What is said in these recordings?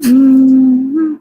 Mm-hmm.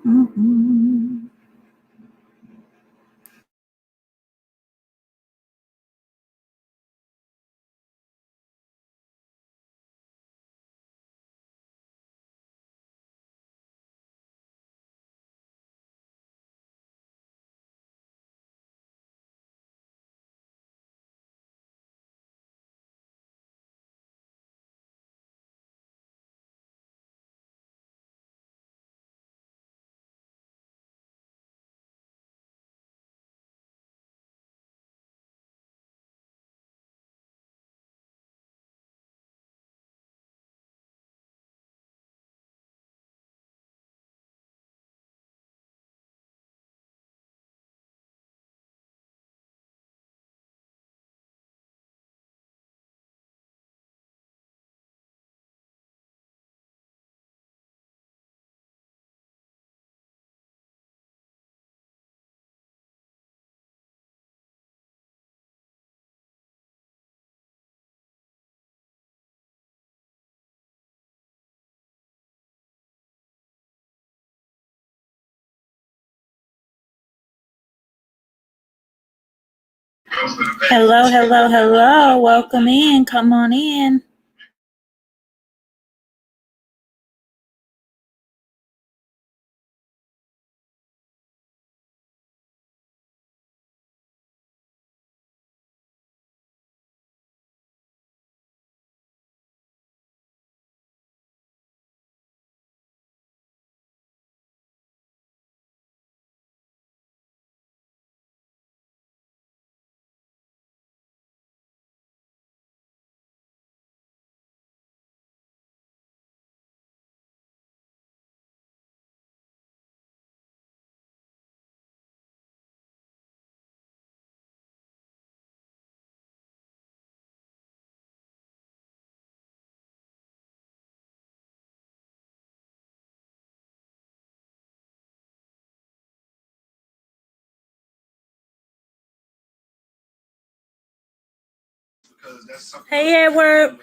Hello, hello, hello. Welcome in. Come on in. Hey, Edward.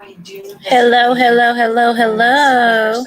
Hello, hello, hello, hello.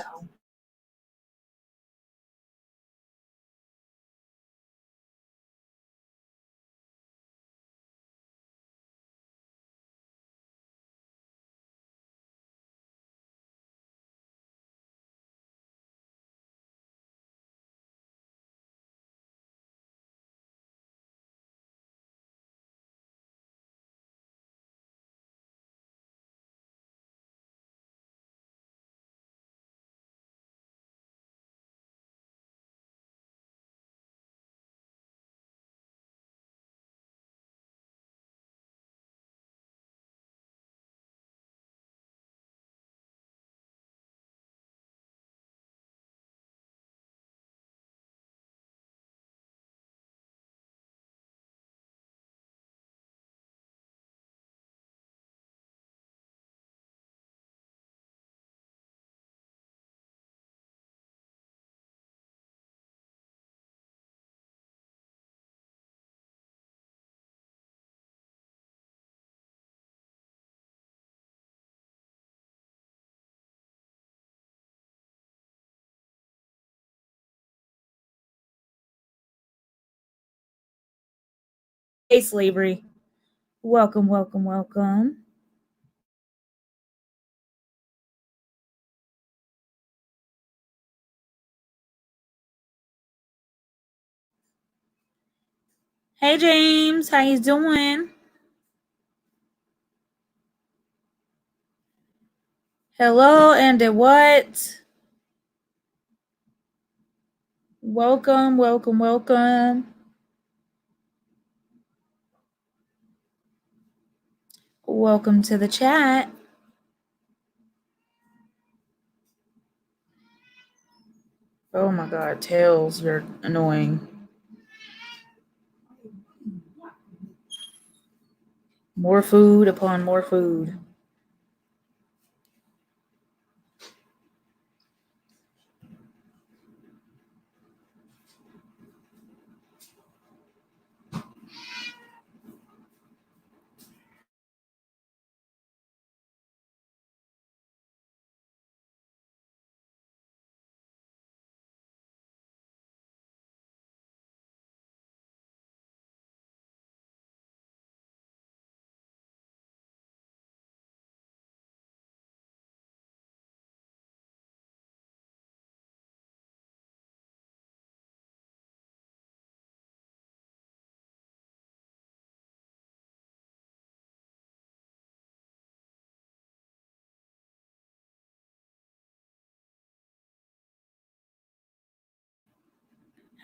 Hey, slavery. Welcome, welcome, welcome. Hey, James. How you doing? Hello, and what? Welcome, welcome, welcome. Welcome to the chat. Oh my God, Tails, you're annoying. More food upon more food.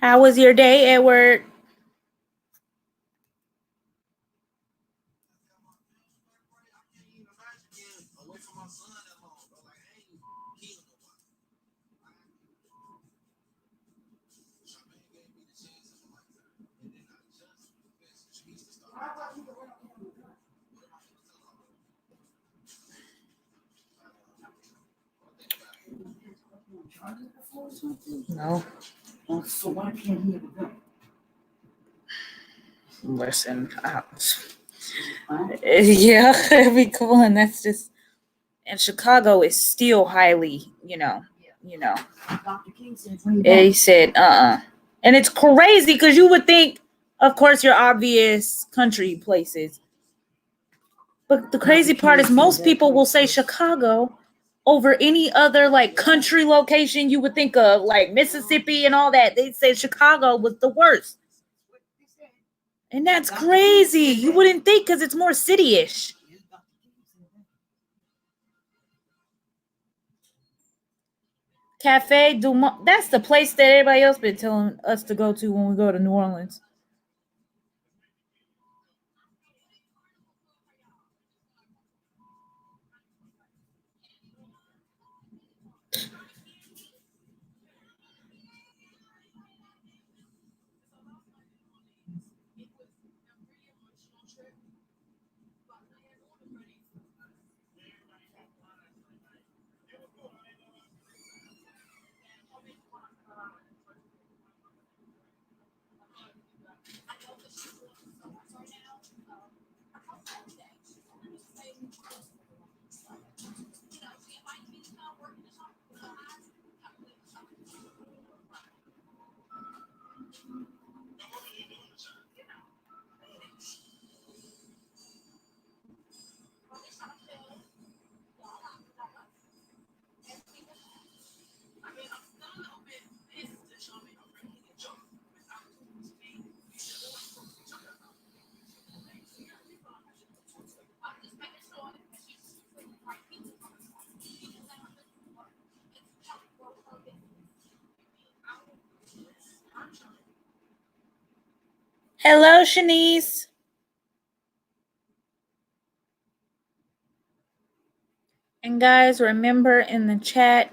How was your day, Edward? No. So why can't he have a Listen, yeah, I mean, come on, that's just. And Chicago is still highly, Dr. King said, he said, and it's crazy because you would think, of course, your obvious country places. But the crazy part is most people will say Chicago over any other like country location you would think of, like Mississippi and all that. They say Chicago was the worst. And that's crazy. You wouldn't think because it's more city-ish. Cafe Du Monde. That's the place that everybody else been telling us to go to when we go to New Orleans. Hello, Shanice. And guys, remember in the chat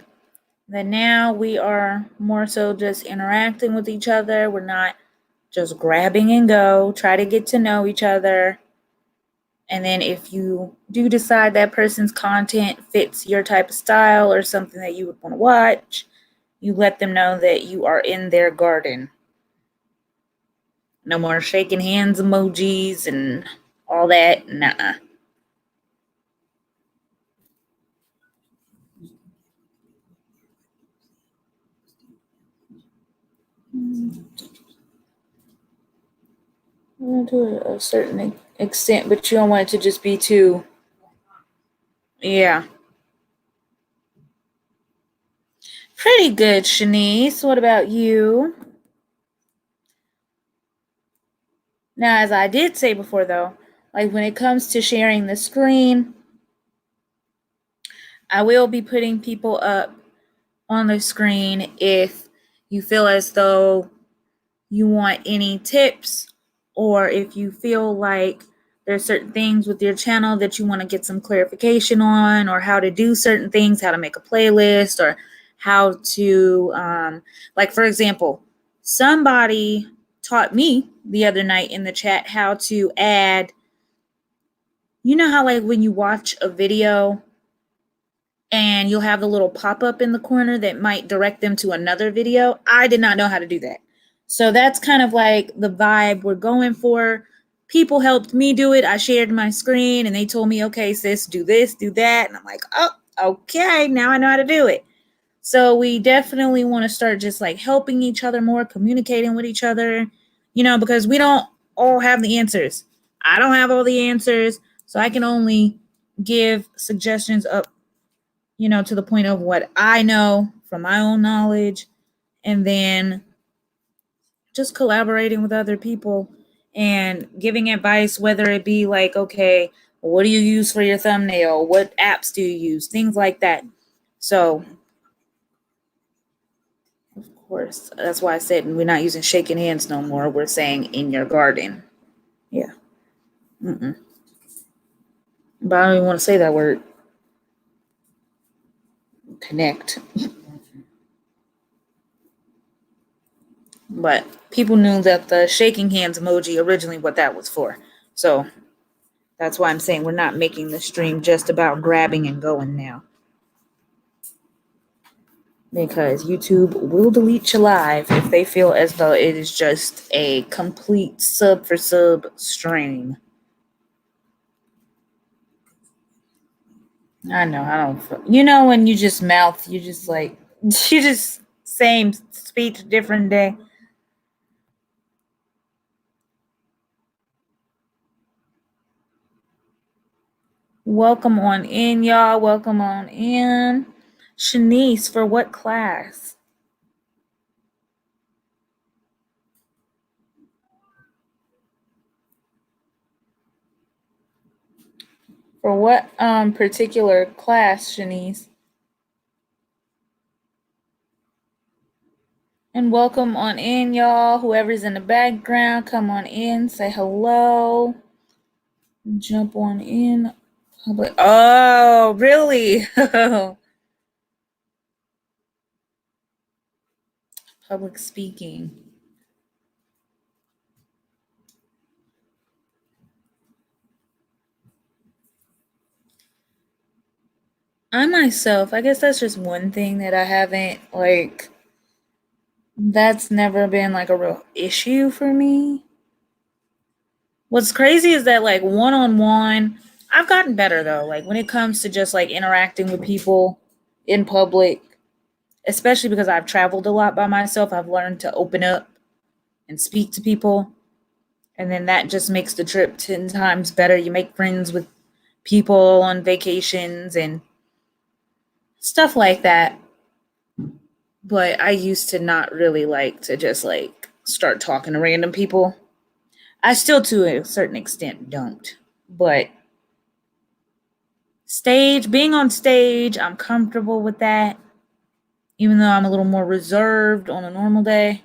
that now we are more so just interacting with each other. We're not just grabbing and go. Try to get to know each other. And then if you do decide that person's content fits your type of style or something that you would want to watch, you let them know that you are in their garden. No more shaking hands emojis and all that. Nuh-uh. To a certain extent, but you don't want it to just be too, yeah. Pretty good, Shanice. What about you? Now, as I did say before, though, like when it comes to sharing the screen, I will be putting people up on the screen if you feel as though you want any tips, or if you feel like there's certain things with your channel that you want to get some clarification on, or how to do certain things, how to make a playlist, or how to like, for example, somebody taught me the other night in the chat how to add, you know how like when you watch a video and you'll have the little pop-up in the corner that might direct them to another video. I did not know how to do that. So that's kind of like the vibe we're going for. People helped me do it. I shared my screen and they told me, okay, sis, do this, do that. And I'm like, oh, okay, now I know how to do it. So we definitely want to start just like helping each other more, communicating with each other, you know, because we don't all have the answers. I don't have all the answers. So I can only give suggestions up, you know, to the point of what I know from my own knowledge, and then just collaborating with other people and giving advice, whether it be like, okay, what do you use for your thumbnail? What apps do you use? Things like that. So, of course, that's why I said we're not using shaking hands no more. We're saying in your garden. Yeah. Mm-mm. But I don't even want to say that word. Connect. But people knew that the shaking hands emoji originally what that was for. So that's why I'm saying we're not making the stream just about grabbing and going now. Because YouTube will delete your live if they feel as though it is just a complete sub for sub stream. I know, I don't. You know, when you just mouth, you just like, you just same speech, different day. Welcome on in, y'all. Welcome on in. Shanice, for what class? For what particular class, Shanice? And welcome on in, y'all. Whoever's in the background, come on in, say hello. Jump on in. Public. Oh, really? Public speaking. I myself, I guess that's just one thing that I haven't, like, that's never been like a real issue for me. What's crazy is that, like, one-on-one, I've gotten better though. Like, when it comes to just like interacting with people in public, especially because I've traveled a lot by myself, I've learned to open up and speak to people. And then that just makes the trip 10 times better. You make friends with people on vacations and stuff like that. But I used to not really like to just like start talking to random people. I still, to a certain extent, don't. But being on stage, I'm comfortable with that. Even though I'm a little more reserved on a normal day.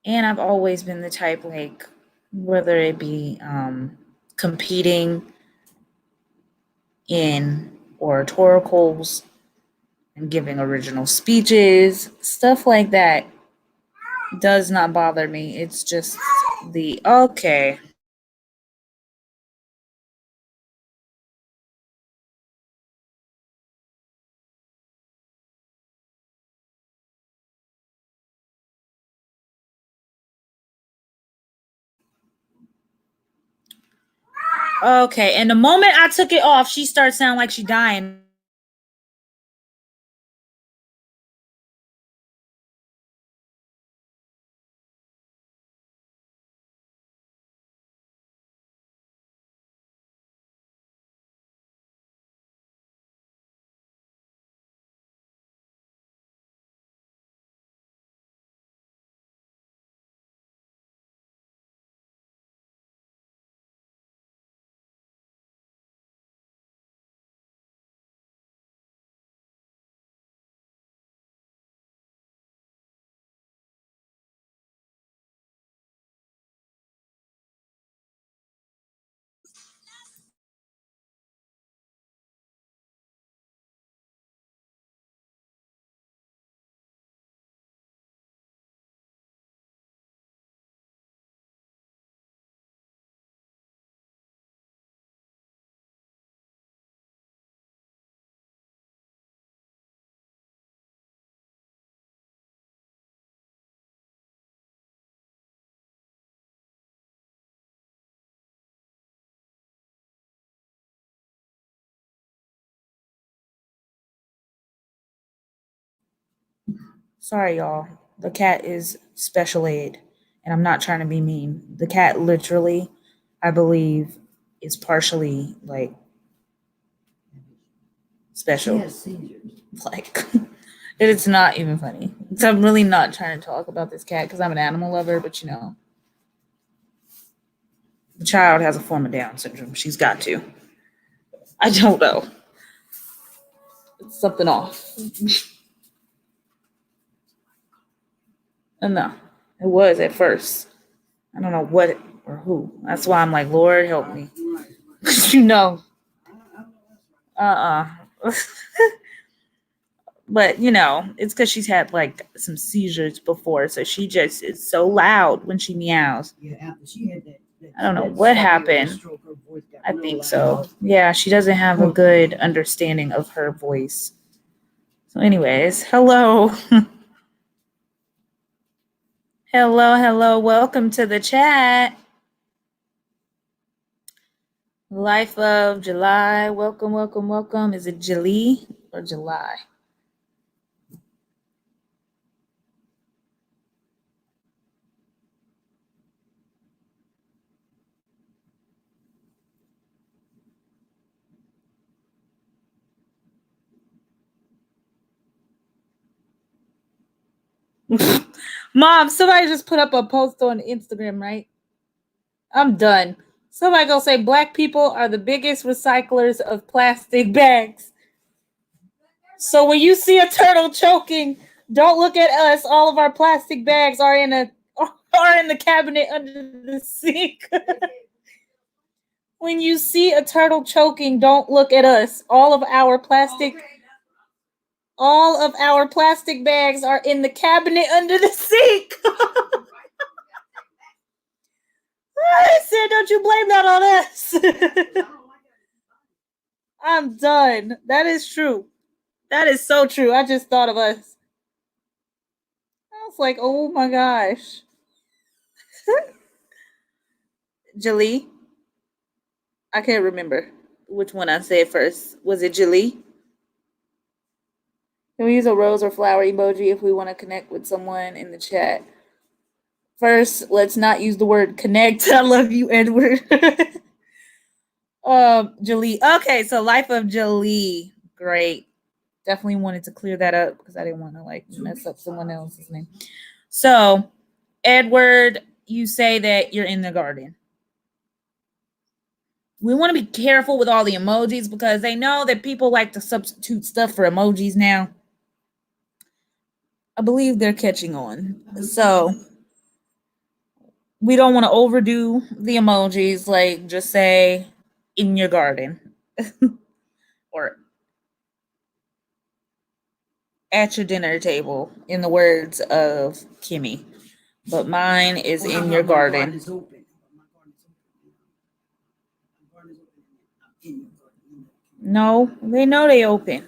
And I've always been the type, like, whether it be competing in oratoricals and giving original speeches, stuff like that does not bother me. It's just the okay. Okay, and the moment I took it off, she started sounding like she dying. Sorry, y'all. The cat is special aid, and I'm not trying to be mean. The cat literally, I believe, is partially like special. She has seizures. Like, it's not even funny. So I'm really not trying to talk about this cat because I'm an animal lover, but the child has a form of Down syndrome. She's got to. I don't know. It's something off. No, it was at first. I don't know what or who. That's why I'm like, Lord, help me. you know, uh but it's because she's had like some seizures before, so she just is so loud when she meows. Yeah, after she had that I don't know what happened. stroke, her voice got I real think loud. so. Yeah, she doesn't have a good understanding of her voice. So, anyways, hello. hello. Welcome to the chat. Life of July. Welcome. Is it Julie or July? Mom, somebody just put up a post on Instagram, right? I'm done. Somebody gonna say black people are the biggest recyclers of plastic bags. So when you see a turtle choking, don't look at us. All of our plastic bags are in the cabinet under the sink. When you see a turtle choking, don't look at us. All of our plastic bags are in the cabinet under the sink. I said, don't you blame that on us. I'm done. That is true. That is so true. I just thought of us. I was like, oh my gosh. Jalee? I can't remember which one I said first. Was it Jalee? Can we use a rose or flower emoji if we want to connect with someone in the chat? First, let's not use the word connect. I love you, Edward. Jalee. Okay, so Life of Jalee. Great. Definitely wanted to clear that up because I didn't want to like mess up someone else's name. So, Edward, you say that you're in the garden. We want to be careful with all the emojis because they know that people like to substitute stuff for emojis now. I believe they're catching on. So, we don't want to overdo the emojis. Like, just say in your garden or at your dinner table, in the words of Kimmy. But mine is Well, how in about your my garden. is open? My garden is open. My garden is open. I'm in your garden. No, they know they open.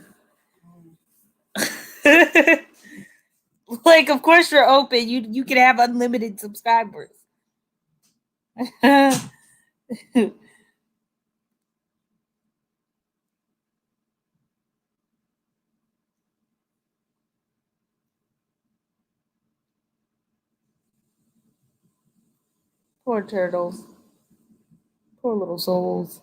Like, of course you're open. You can have unlimited subscribers. Poor turtles. Poor little souls.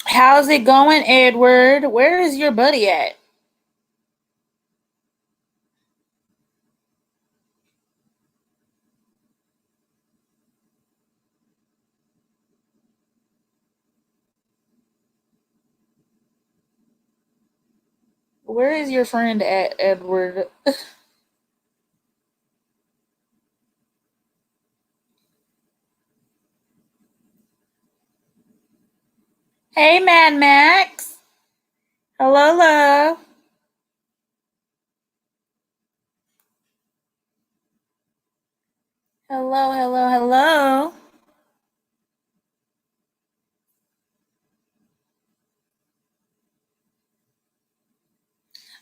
How's it going, Edward? Where is your buddy at? Where is your friend at, Edward? Hey, Mad Max. Hello, love. Hello, hello, hello.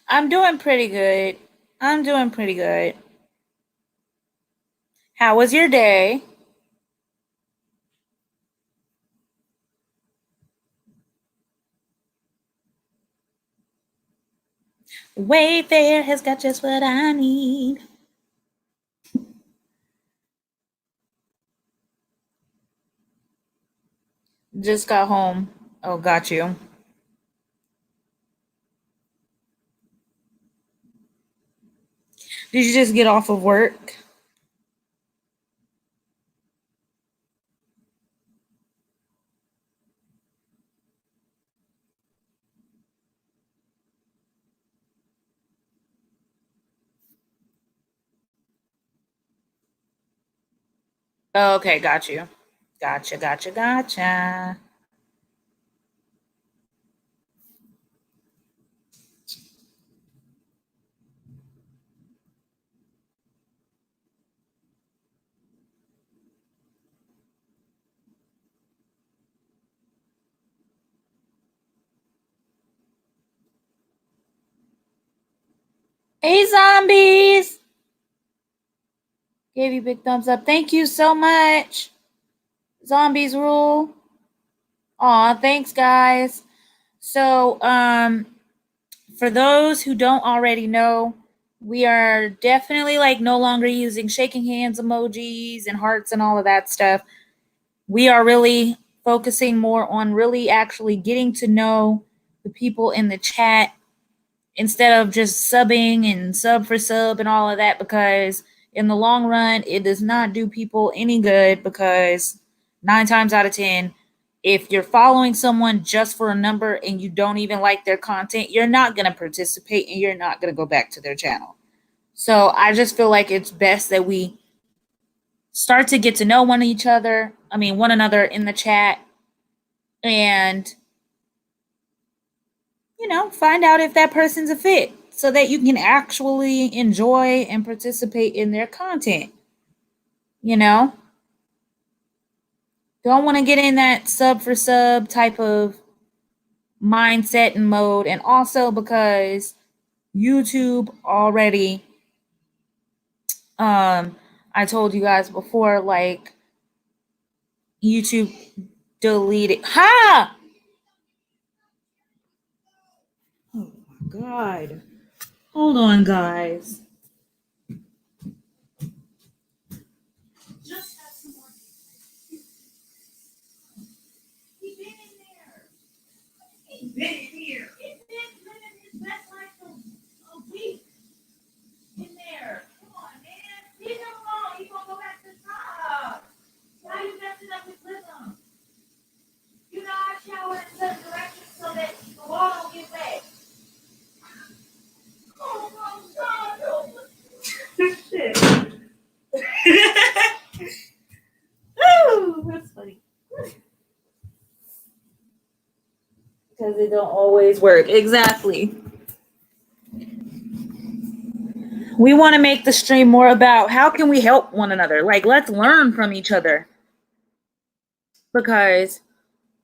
I'm doing pretty good. I'm doing pretty good. How was your day? Wayfair has got just what I need. Just got home. Oh, got you. Did you just get off of work? Oh, okay, got you. Gotcha, gotcha, gotcha. Hey, zombies! Gave you a big thumbs up. Thank you so much. Zombies rule. Aw, thanks, guys. So, for those who don't already know, we are definitely like no longer using shaking hands emojis and hearts and all of that stuff. We are really focusing more on really actually getting to know the people in the chat instead of just subbing and sub for sub and all of that, because in the long run it does not do people any good, because 9 times out of 10, if you're following someone just for a number and you don't even like their content, you're not going to participate and you're not going to go back to their channel. So I just feel like it's best that we start to get to know one another in the chat, and find out if that person's a fit so that you can actually enjoy and participate in their content. You know, don't want to get in that sub for sub type of mindset and mode. And also because YouTube already, I told you guys before, like, YouTube deleted. Ha! Oh my God. Hold on, guys. don't always work. Exactly. We want to make the stream more about how can we help one another? Like, let's learn from each other. Because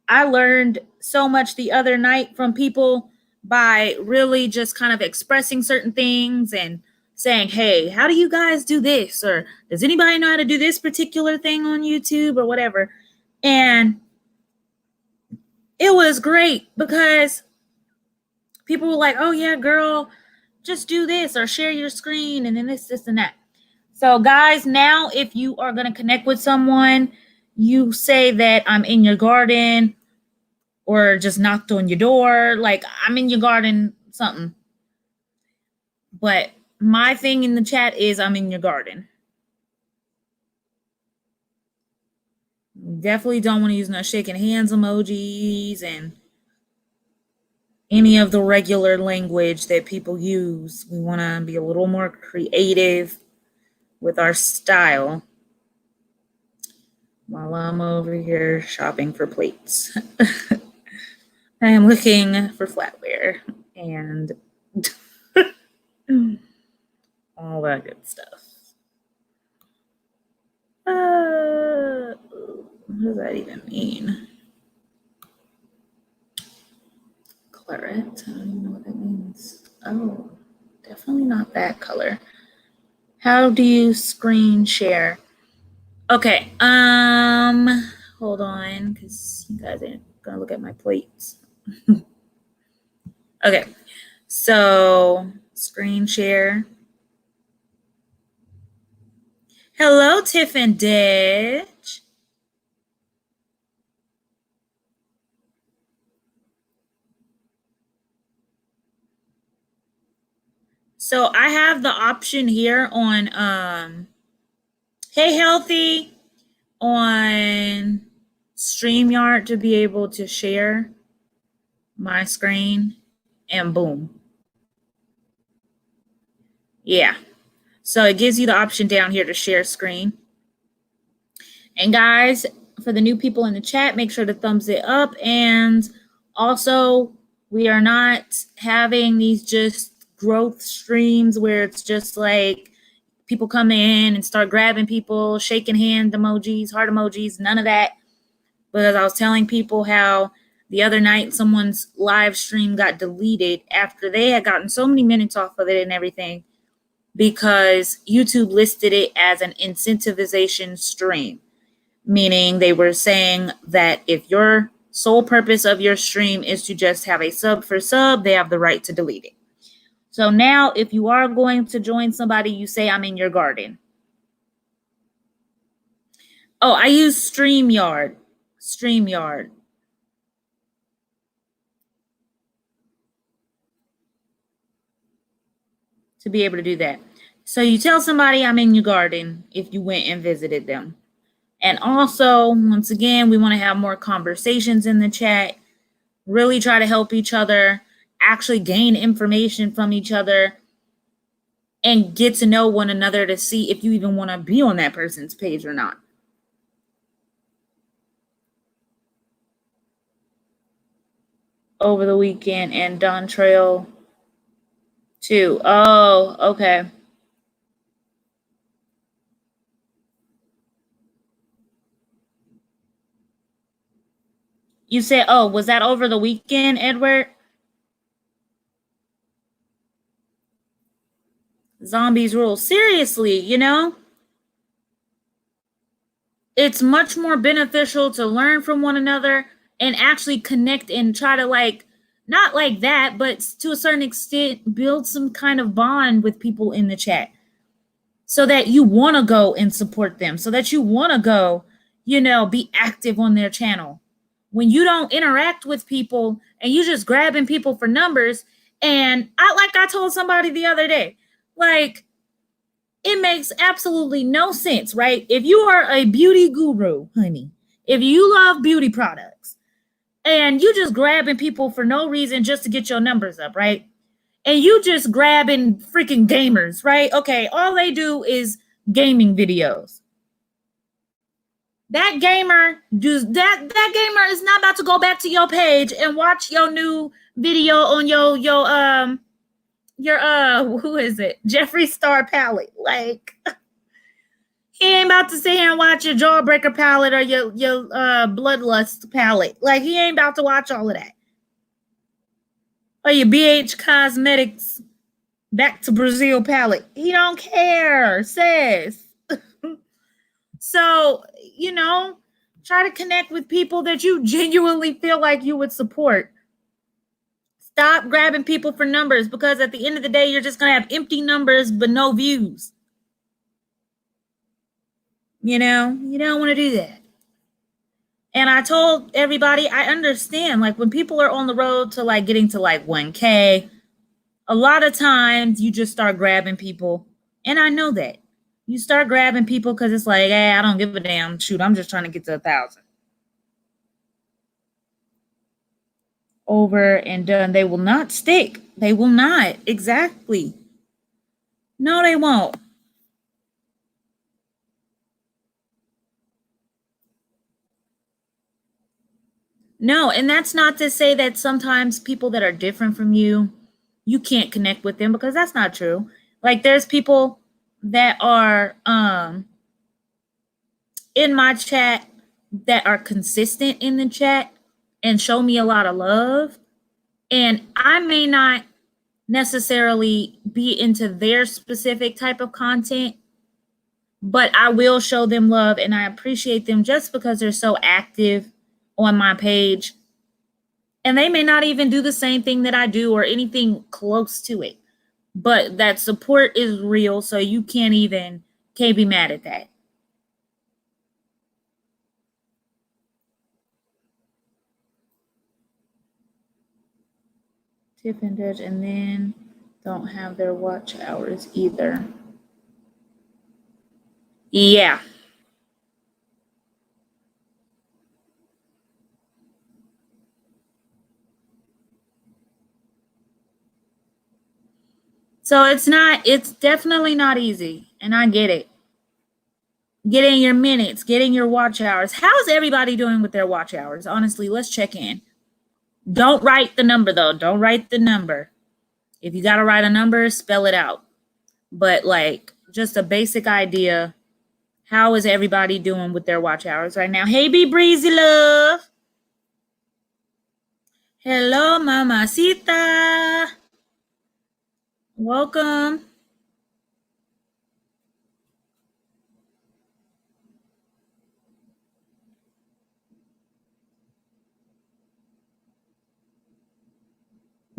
I learned so much the other night from people by really just kind of expressing certain things and saying, hey, how do you guys do this? Or does anybody know how to do this particular thing on YouTube or whatever? And it was great because people were like, oh yeah, girl, just do this or share your screen and then this, and that. So guys, now if you are going to connect with someone, you say that I'm in your garden or just knocked on your door, like I'm in your garden, something. But my thing in the chat is I'm in your garden. Definitely don't want to use no shaking hands emojis and any of the regular language that people use. We want to be a little more creative with our style while I'm over here shopping for plates. I am looking for flatware and all that good stuff. What does that even mean? Claret? I don't even know what that means. Oh, definitely not that color. How do you screen share? Okay, hold on, because you guys ain't gonna look at my plates. Okay, so screen share. Hello, Tiff and Ditch. So I have the option here on Hey Healthy on StreamYard to be able to share my screen, and boom. Yeah. So it gives you the option down here to share screen. And guys, for the new people in the chat, make sure to thumbs it up. And also, we are not having these just growth streams where it's just like people come in and start grabbing people, shaking hand emojis, heart emojis, none of that. Because I was telling people how the other night someone's live stream got deleted after they had gotten so many minutes off of it and everything, because YouTube listed it as an incentivization stream, meaning they were saying that if your sole purpose of your stream is to just have a sub for sub, they have the right to delete it. So now if you are going to join somebody, you say, I'm in your garden. Oh, I use StreamYard. StreamYard. To be able to do that. So you tell somebody I'm in your garden if you went and visited them. And also, once again, we want to have more conversations in the chat, really try to help each other, actually gain information from each other, and get to know one another to see if you even want to be on that person's page or not. Over the weekend and Don Trail too. Oh, okay. You said, oh, was that over the weekend, Edward? Zombies rule. Seriously, you know? It's much more beneficial to learn from one another and actually connect and try to, like, not like that, but to a certain extent, build some kind of bond with people in the chat so that you want to go and support them, so that you want to go, you know, be active on their channel. When you don't interact with people and you just grabbing people for numbers, and I told somebody the other day, like, it makes absolutely no sense, right? If you are a beauty guru, honey, if you love beauty products and you just grabbing people for no reason just to get your numbers up, right? And you just grabbing freaking gamers, right? Okay, all they do is gaming videos. That gamer that gamer is not about to go back to your page and watch your new video on your who is it? Jeffree Star palette. Like he ain't about to sit here and watch your Jawbreaker palette or your Bloodlust palette. Like he ain't about to watch all of that. Or your BH Cosmetics Back to Brazil palette. He don't care, sis. So, you know, try to connect with people that you genuinely feel like you would support. Stop grabbing people for numbers, because at the end of the day, you're just going to have empty numbers but no views. You know, you don't want to do that. And I told everybody, I understand, like when people are on the road to like getting to like 1K, a lot of times you just start grabbing people. And I know that. You start grabbing people because it's like, hey, I don't give a damn. Shoot, I'm just trying to get to 1,000. Over and done. They will not stick. They will not. Exactly. No, they won't. No, and that's not to say that sometimes people that are different from you, you can't connect with them, because that's not true. Like there's people that are in my chat that are consistent in the chat and show me a lot of love. And I may not necessarily be into their specific type of content, but I will show them love and I appreciate them just because they're so active on my page. And they may not even do the same thing that I do or anything close to it. But that support is real, so you can't be mad at that. Tip and Dutch, and then don't have their watch hours either. Yeah. So it's definitely not easy, and I get it. Getting your minutes, getting your watch hours. How's everybody doing with their watch hours? Honestly, let's check in. Don't write the number though. Don't write the number. If you got to write a number, spell it out. But like just a basic idea. How is everybody doing with their watch hours right now? Hey, Be Breezy Love. Hello, Mamacita. Welcome.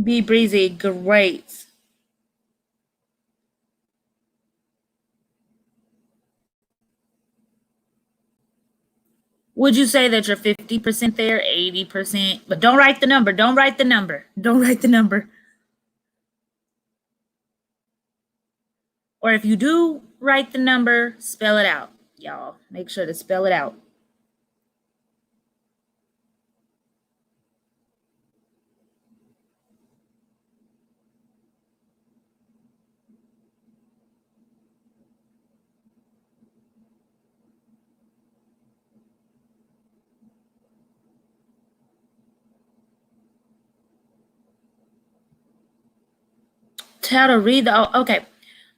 Be Breezy, great. Would you say that you're 50% there, 80%? But don't write the number. Don't write the number. Don't write the number. Or if you do write the number, spell it out, y'all. Make sure to spell it out. How to read the, okay.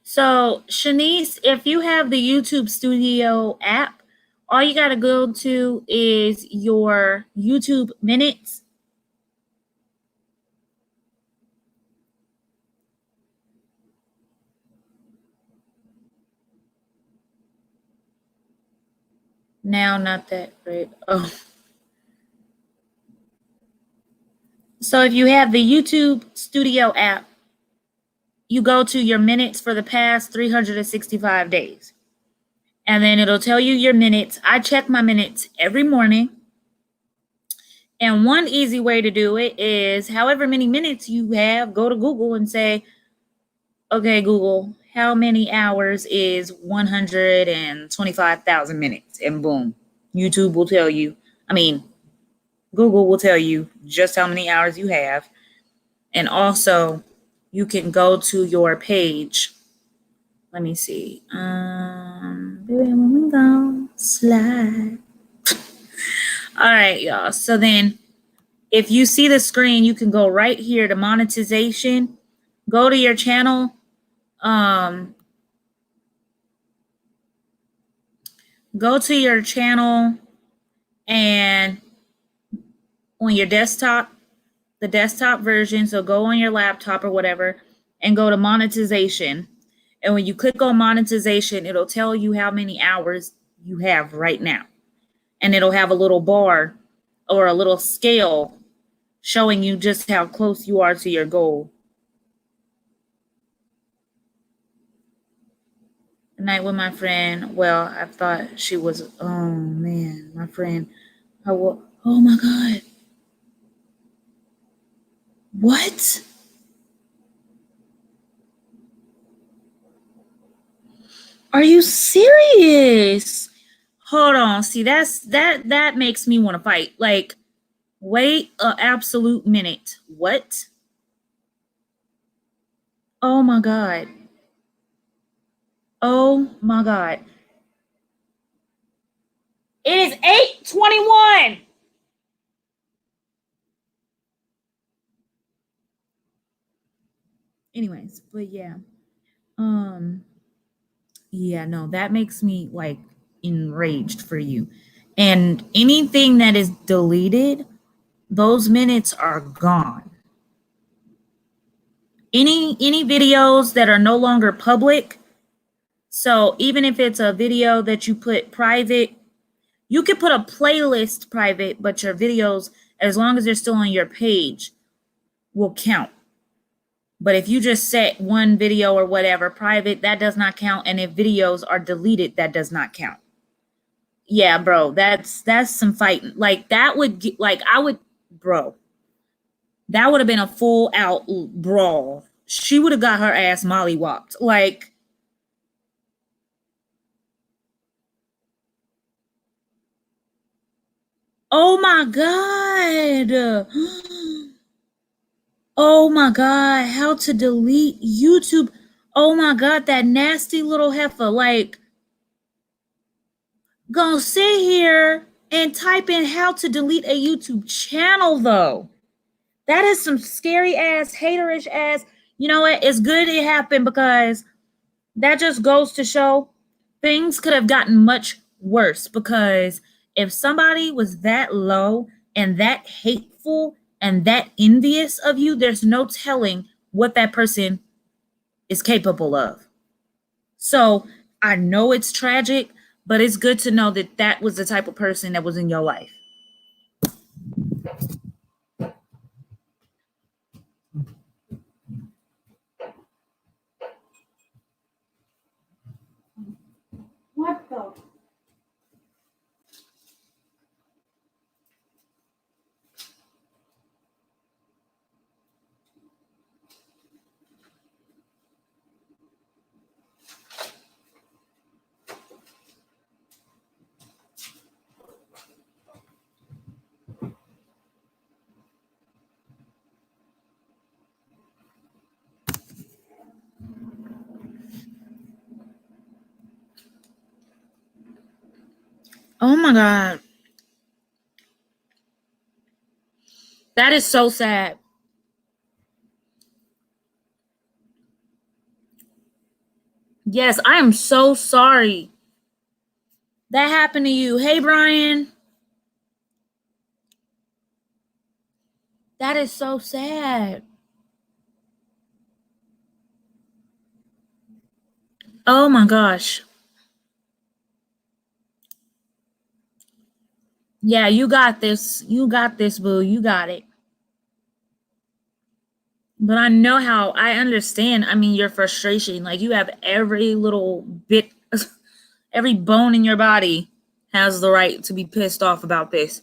So Shanice, if you have the YouTube Studio app, all you got to go to is your YouTube minutes. Now, not that great. Oh. So if you have the YouTube Studio app, you go to your minutes for the past 365 days. And then it'll tell you your minutes. I check my minutes every morning. And one easy way to do it is however many minutes you have, go to Google and say, okay, Google, how many hours is 125,000 minutes? And boom, YouTube will tell you, Google will tell you just how many hours you have. And also, you can go to your page. Let me see. Baby, when we go slide. All right, y'all. So then if you see the screen, you can go right here to monetization. Go to your channel. Go to your channel and on your desktop, the desktop version. So go on your laptop or whatever and go to monetization. And when you click on monetization, it'll tell you how many hours you have right now. And it'll have a little bar or a little scale showing you just how close you are to your goal. Night with my friend. Well, I thought she was, oh man, my friend. Oh my God. What? Are you serious? Hold on. See, that makes me want to fight. Like, wait a absolute minute. What? Oh my God. Oh my God. It is 8:21. Anyways, but yeah. Yeah, no, that makes me like enraged for you. And anything that is deleted, those minutes are gone. Any videos that are no longer public, so even if it's a video that you put private, you could put a playlist private, but your videos, as long as they're still on your page, will count. But if you just set one video or whatever private, that does not count. And if videos are deleted, that does not count. Yeah, bro, that's some fighting. Like that would get, like I would, bro. That would have been a full out brawl. She would have got her ass mollywopped. Like, oh my God. Oh my God. How to delete YouTube. Oh my God. That nasty little heifer. Like, gonna sit here and type in how to delete a YouTube channel, though. That is some scary ass, haterish ass. You know what? It's good it happened because that just goes to show things could have gotten much worse. Because if somebody was that low and that hateful and that envious of you, there's no telling what that person is capable of. So I know it's tragic, but it's good to know that that was the type of person that was in your life. What the? Oh my God. That is so sad. Yes, I am so sorry that happened to you. Hey, Brian. That is so sad. Oh my gosh. Yeah, you got this. You got this, boo. You got it. But I know how, I understand. I mean, your frustration. Like, you have every little bit, every bone in your body has the right to be pissed off about this.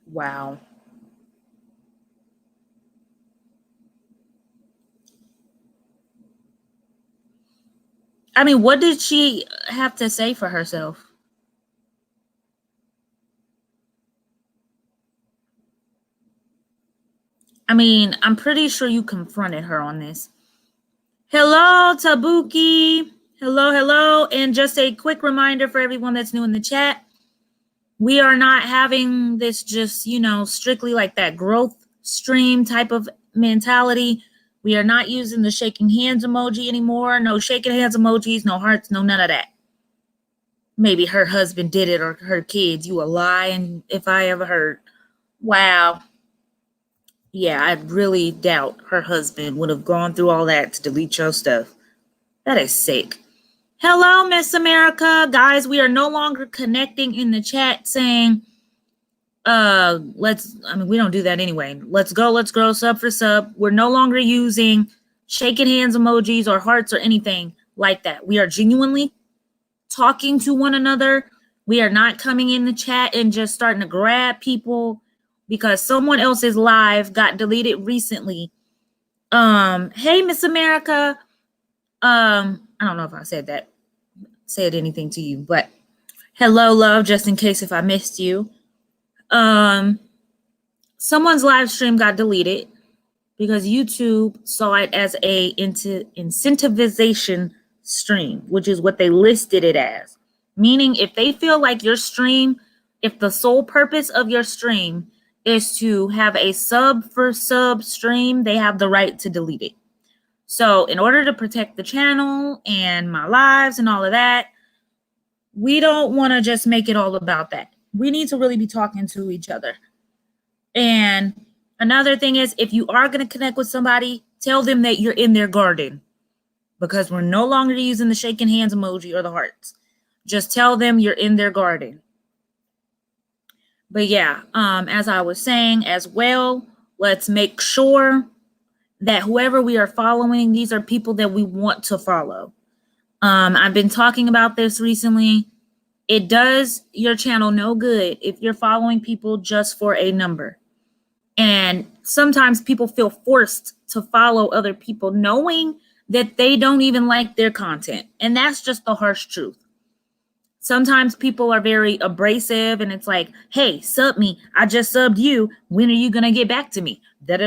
Wow. I mean, what did she have to say for herself? I mean, I'm pretty sure you confronted her on this. Hello, Tabuki. Hello. And just a quick reminder for everyone that's new in the chat. We are not having this just, strictly like that growth stream type of mentality. We are not using the shaking hands emoji anymore. No shaking hands emojis, no hearts, no none of that. Maybe her husband did it or her kids. You a lie, and if I ever heard. Wow. Yeah, I really doubt her husband would have gone through all that to delete your stuff. That is sick. Hello, Miss America. Guys, we are no longer connecting in the chat saying, we don't do that anyway. Let's grow sub for sub. We're no longer using shaking hands emojis or hearts or anything like that. We are genuinely talking to one another. We are not coming in the chat and just starting to grab people because someone else's live got deleted recently. Hey, Miss America. I don't know if I said anything to you, but hello, love, just in case if I missed you. Someone's live stream got deleted because YouTube saw it as a incentivization stream, which is what they listed it as. Meaning if they feel like your stream, if the sole purpose of your stream is to have a sub for sub stream, they have the right to delete it. So in order to protect the channel and my lives and all of that, we don't want to just make it all about that. We need to really be talking to each other. And another thing is, if you are going to connect with somebody, tell them that you're in their garden, because we're no longer using the shaking hands emoji or the hearts. Just tell them you're in their garden. But yeah, as I was saying as well, let's make sure that whoever we are following, these are people that we want to follow. I've been talking about this recently. It does your channel no good if you're following people just for a number. And sometimes people feel forced to follow other people knowing that they don't even like their content. And that's just the harsh truth. Sometimes people are very abrasive and it's like, hey, sub me. I just subbed you. When are you going to get back to me? That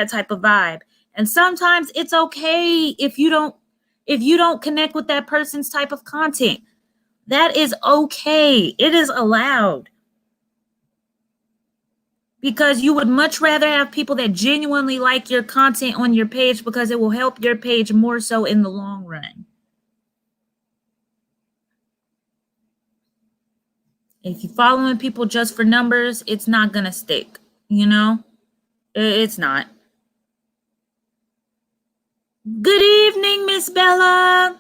type of vibe. And sometimes it's okay if you don't connect with that person's type of content. That is okay. It is allowed. Because you would much rather have people that genuinely like your content on your page because it will help your page more so in the long run. If you're following people just for numbers, it's not going to stick, It's not. Good evening, Miss Bella.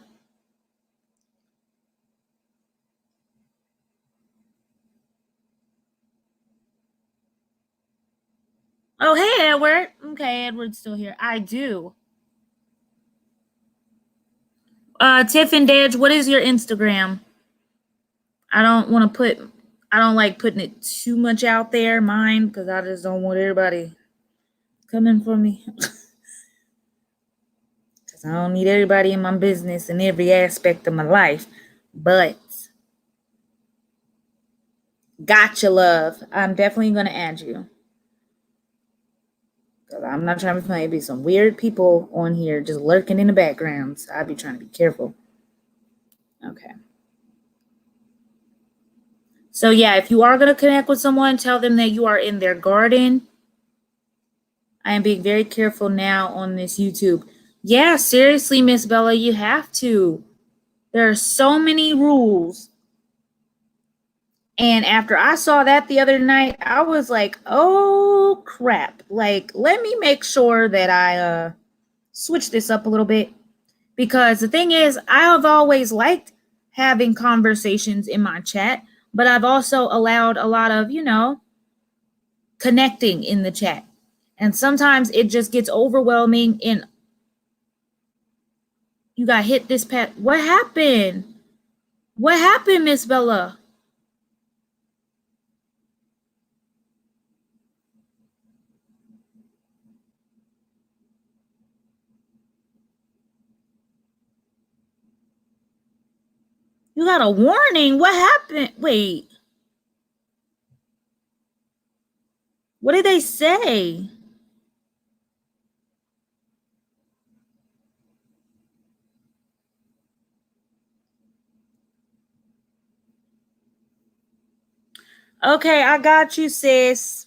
Oh, hey, Edward. Okay, Edward's still here. I do. Tiff and Dej, what is your Instagram? I don't like putting it too much out there, mine, because I just don't want everybody coming for me. Because I don't need everybody in my business in every aspect of my life. But gotcha, love. I'm definitely going to add you. Because I'm not trying to be funny. Be some weird people on here just lurking in the background. So I'll be trying to be careful. Okay. So yeah, if you are going to connect with someone, tell them that you are in their garden. I am being very careful now on this YouTube. Yeah, seriously, Miss Bella, you have to. There are so many rules. And after I saw that the other night, I was like, oh, crap. Like, let me make sure that I switch this up a little bit. Because the thing is, I have always liked having conversations in my chat. But I've also allowed a lot of, connecting in the chat. And sometimes it just gets overwhelming and you got hit this path. What happened? What happened, Miss Bella? You got a warning. What happened? Wait. What did they say? Okay, I got you, sis.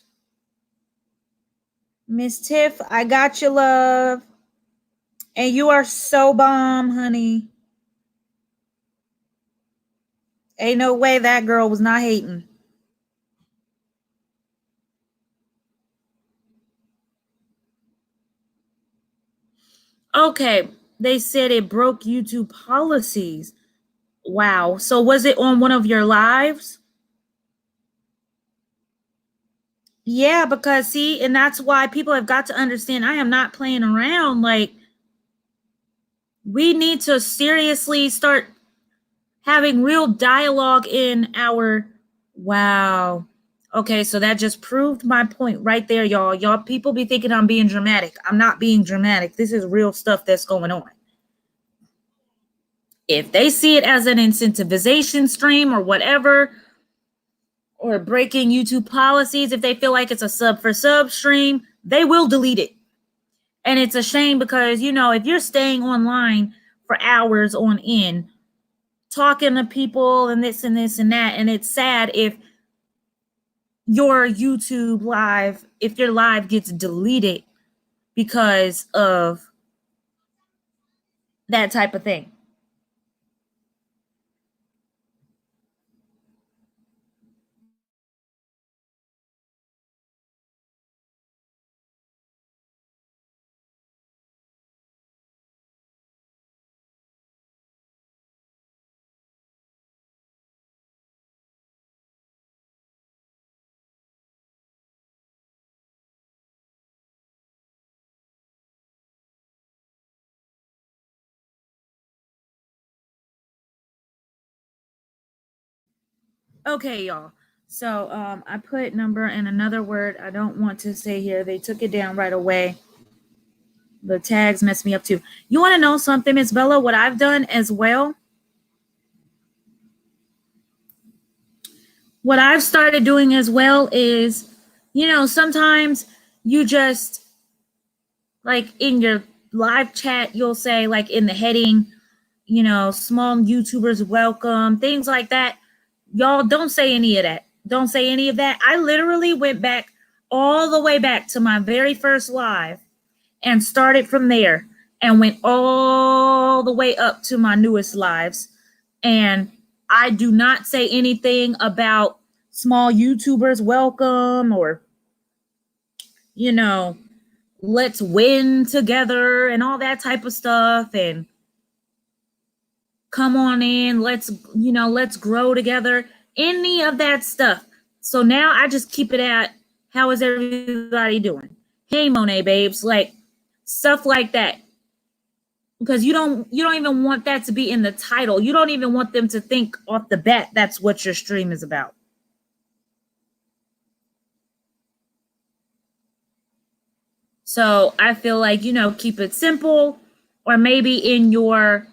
Miss Tiff, I got you, love. And you are so bomb, honey. Ain't no way that girl was not hating. Okay, they said it broke YouTube policies. Wow. So was it on one of your lives? Yeah, because see, and that's why people have got to understand I am not playing around. Like, we need to seriously start having real dialogue in our. Wow. Okay, so that just proved my point right there, y'all. Y'all people be thinking I'm being dramatic. I'm not being dramatic. This is real stuff that's going on. If they see it as an incentivization stream or whatever, or breaking YouTube policies, if they feel like it's a sub for sub stream, they will delete it. And it's a shame because, you know, if you're staying online for hours on end, talking to people and this and this and that, and it's sad if your YouTube live, if your live gets deleted because of that type of thing. Okay, y'all. So I put number and another word I don't want to say here. They took it down right away. The tags mess me up too. You want to know something, Miss Bella? What I've done as well? What I've started doing as well is, you know, sometimes you just, like in your live chat, you'll say, like in the heading, you know, small YouTubers welcome, things like that. Y'all don't say any of that. Don't say any of that. I literally went back all the way back to my very first live and started from there and went all the way up to my newest lives. And I do not say anything about small YouTubers welcome or, you know, let's win together and all that type of stuff. And come on in, let's, you know, let's grow together, any of that stuff. So now I just keep it at, how is everybody doing? Hey, Monet babes, like stuff like that. Because you don't even want that to be in the title. You don't even want them to think off the bat that's what your stream is about. So I feel like, you know, keep it simple, or maybe in your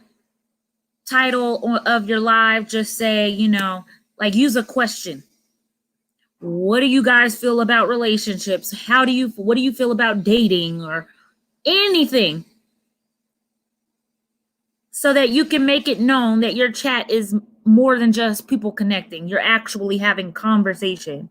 title of your live, just say, you know, like use a question. What do you guys feel about relationships? What do you feel about dating or anything? So that you can make it known that your chat is more than just people connecting. You're actually having conversation.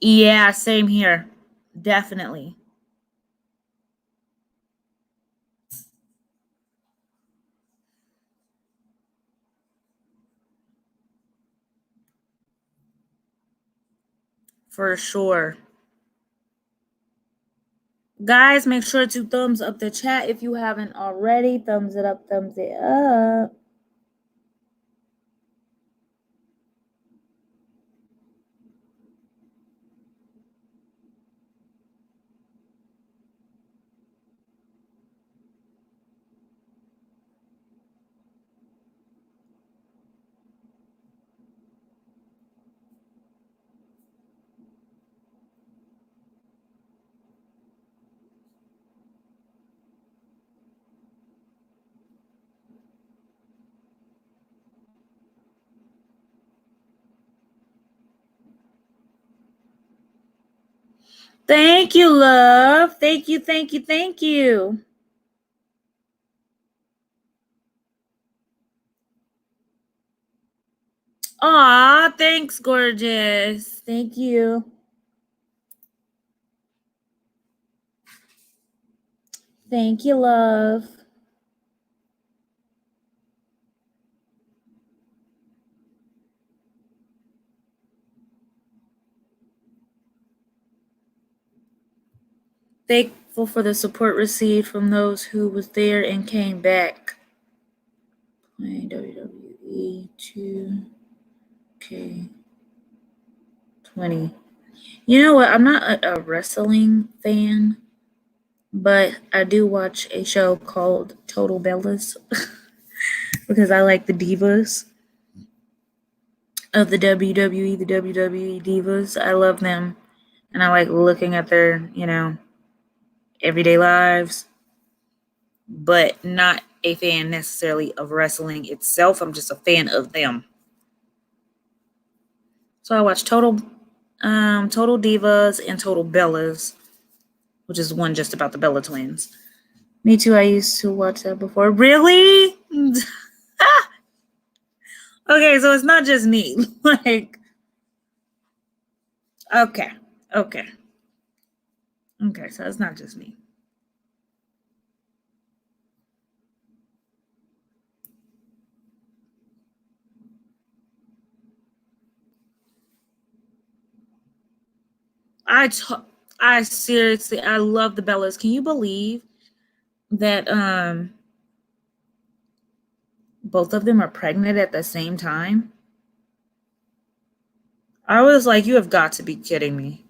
Yeah, same here. Definitely. For sure. Guys, make sure to thumbs up the chat if you haven't already. Thumbs it up, thumbs it up. Thank you, love. Thank you, thank you, thank you. Aw, thanks, gorgeous. Thank you. Thank you, love. Thankful for the support received from those who was there and came back. Playing WWE 2K20. You know what? I'm not a wrestling fan, but I do watch a show called Total Bellas because I like the divas of the WWE, the WWE divas. I love them, and I like looking at their, everyday lives, but not a fan necessarily of wrestling itself. I'm just a fan of them. So I watch Total Divas and Total Bellas, which is one just about the Bella twins. Me too. I used to watch that before. Really? Okay, so it's not just me. Okay. Okay, so it's not just me. I seriously, I love the Bellas. Can you believe that both of them are pregnant at the same time? I was like, you have got to be kidding me.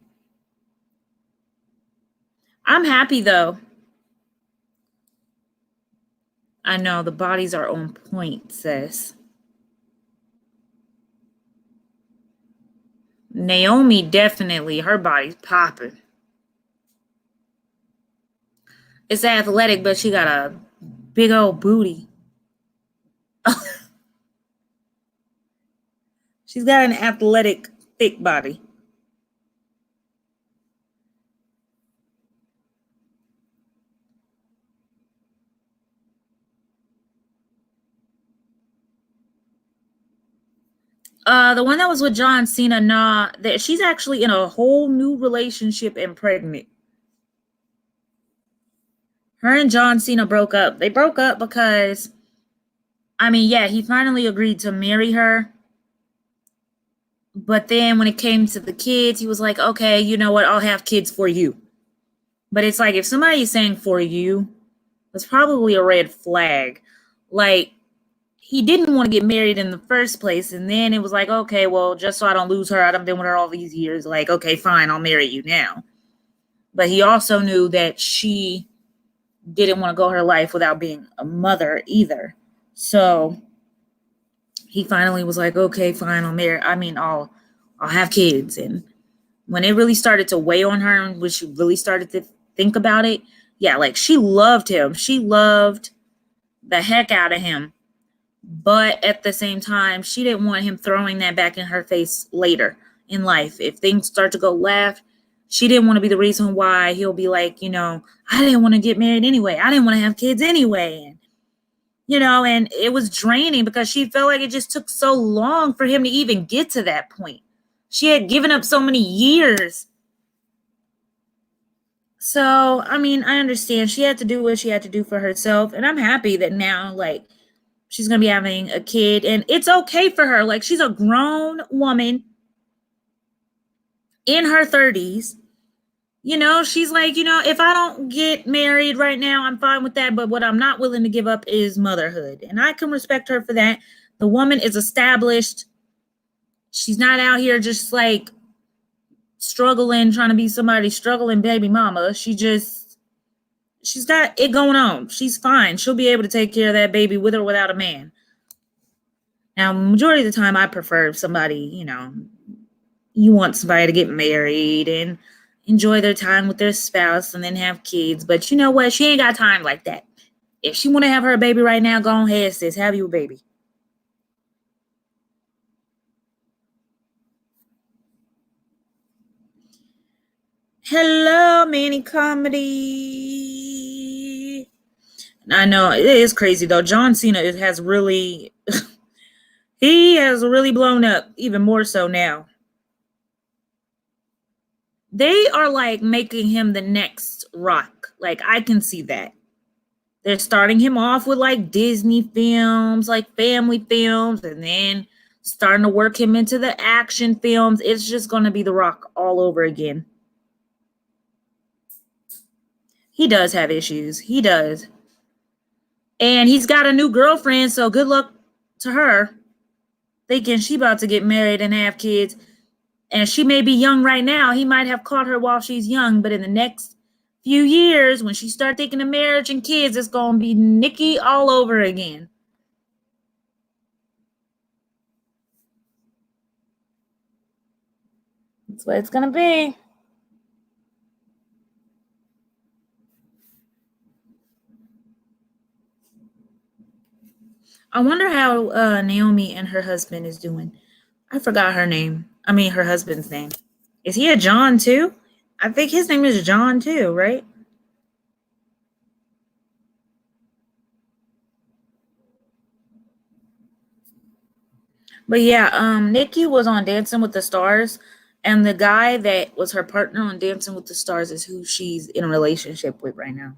I'm happy though. I know the bodies are on point, sis. Naomi definitely, her body's popping. It's athletic, but she got a big old booty. She's got an athletic, thick body. The one that was with John Cena, that she's actually in a whole new relationship and pregnant. Her and John Cena broke up. They broke up because, he finally agreed to marry her. But then when it came to the kids, he was like, okay, you know what? I'll have kids for you. But it's like, if somebody's saying for you, that's probably a red flag. Like, he didn't want to get married in the first place. And then it was like, okay, well, just so I don't lose her, I've been with her all these years. Like, okay, fine, I'll marry you now. But he also knew that she didn't want to go her life without being a mother either. So he finally was like, okay, fine, I'll have kids. And when it really started to weigh on her, when she really started to think about it, yeah, like she loved him. She loved the heck out of him. But at the same time, she didn't want him throwing that back in her face later in life. If things start to go left, she didn't want to be the reason why he'll be like, I didn't want to get married anyway. I didn't want to have kids anyway. And it was draining because she felt like it just took so long for him to even get to that point. She had given up so many years. So, I understand she had to do what she had to do for herself. And I'm happy that now, like, she's going to be having a kid. And it's okay for her. Like, she's a grown woman in her 30s. She's like, if I don't get married right now, I'm fine with that. But what I'm not willing to give up is motherhood. And I can respect her for that. The woman is established. She's not out here just like struggling, trying to be somebody's struggling baby mama. She's got it going on. She's fine. She'll be able to take care of that baby with or without a man. Now, majority of the time, I prefer somebody, you want somebody to get married and enjoy their time with their spouse and then have kids. But you know what? She ain't got time like that. If she want to have her baby right now, go ahead, sis. Have you a baby. Hello, Manny Comedy. I know it is crazy though. John Cena has really He has really blown up, even more so now. They are like making him the next Rock. Like, I can see that. They're starting him off with like Disney films, like family films, and then starting to work him into the action films. It's just going to be The Rock all over again. He does have issues. He does. And he's got a new girlfriend, so good luck to her. Thinking she about to get married and have kids. And she may be young right now. He might have caught her while she's young, but in the next few years, when she start thinking of marriage and kids, it's going to be Nikki all over again. That's what it's going to be. I wonder how Naomi and her husband is doing. I forgot her name. I mean, her husband's name. Is he a John too? I think his name is John too, right? But yeah, Nikki was on Dancing with the Stars, and the guy that was her partner on Dancing with the Stars is who she's in a relationship with right now.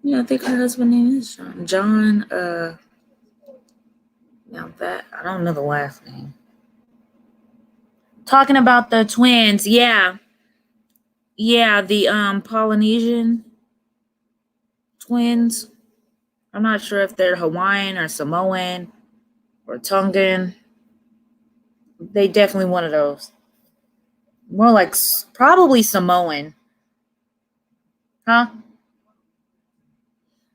Yeah, I think her husband name is John. John, now that I don't know the last name. Talking about the twins, yeah. Yeah, the Polynesian twins. I'm not sure if they're Hawaiian or Samoan or Tongan. They definitely one of those. More like probably Samoan. Huh?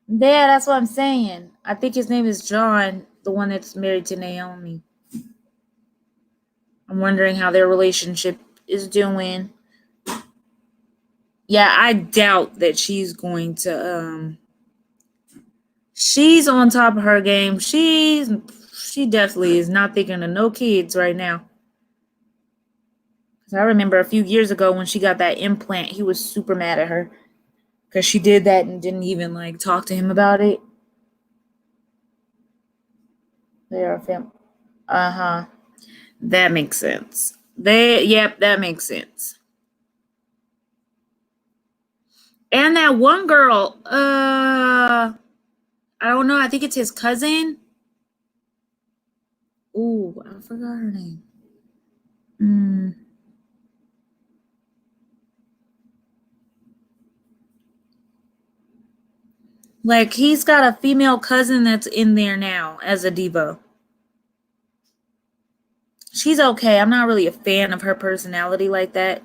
Yeah, that's what I'm saying. I think his name is John, the one that's married to Naomi. I'm wondering how their relationship is doing. Yeah, I doubt that she's going to she's on top of her game. She definitely is not thinking of no kids right now. Cuz I remember a few years ago when she got that implant, he was super mad at her cuz she did that and didn't even like talk to him about it. They are fam. Uh-huh. That makes sense. Yep, that makes sense. And that one girl, I don't know, I think it's his cousin. Ooh, I forgot her name. Mm. Like he's got a female cousin that's in there now as a diva. She's okay. I'm not really a fan of her personality like that.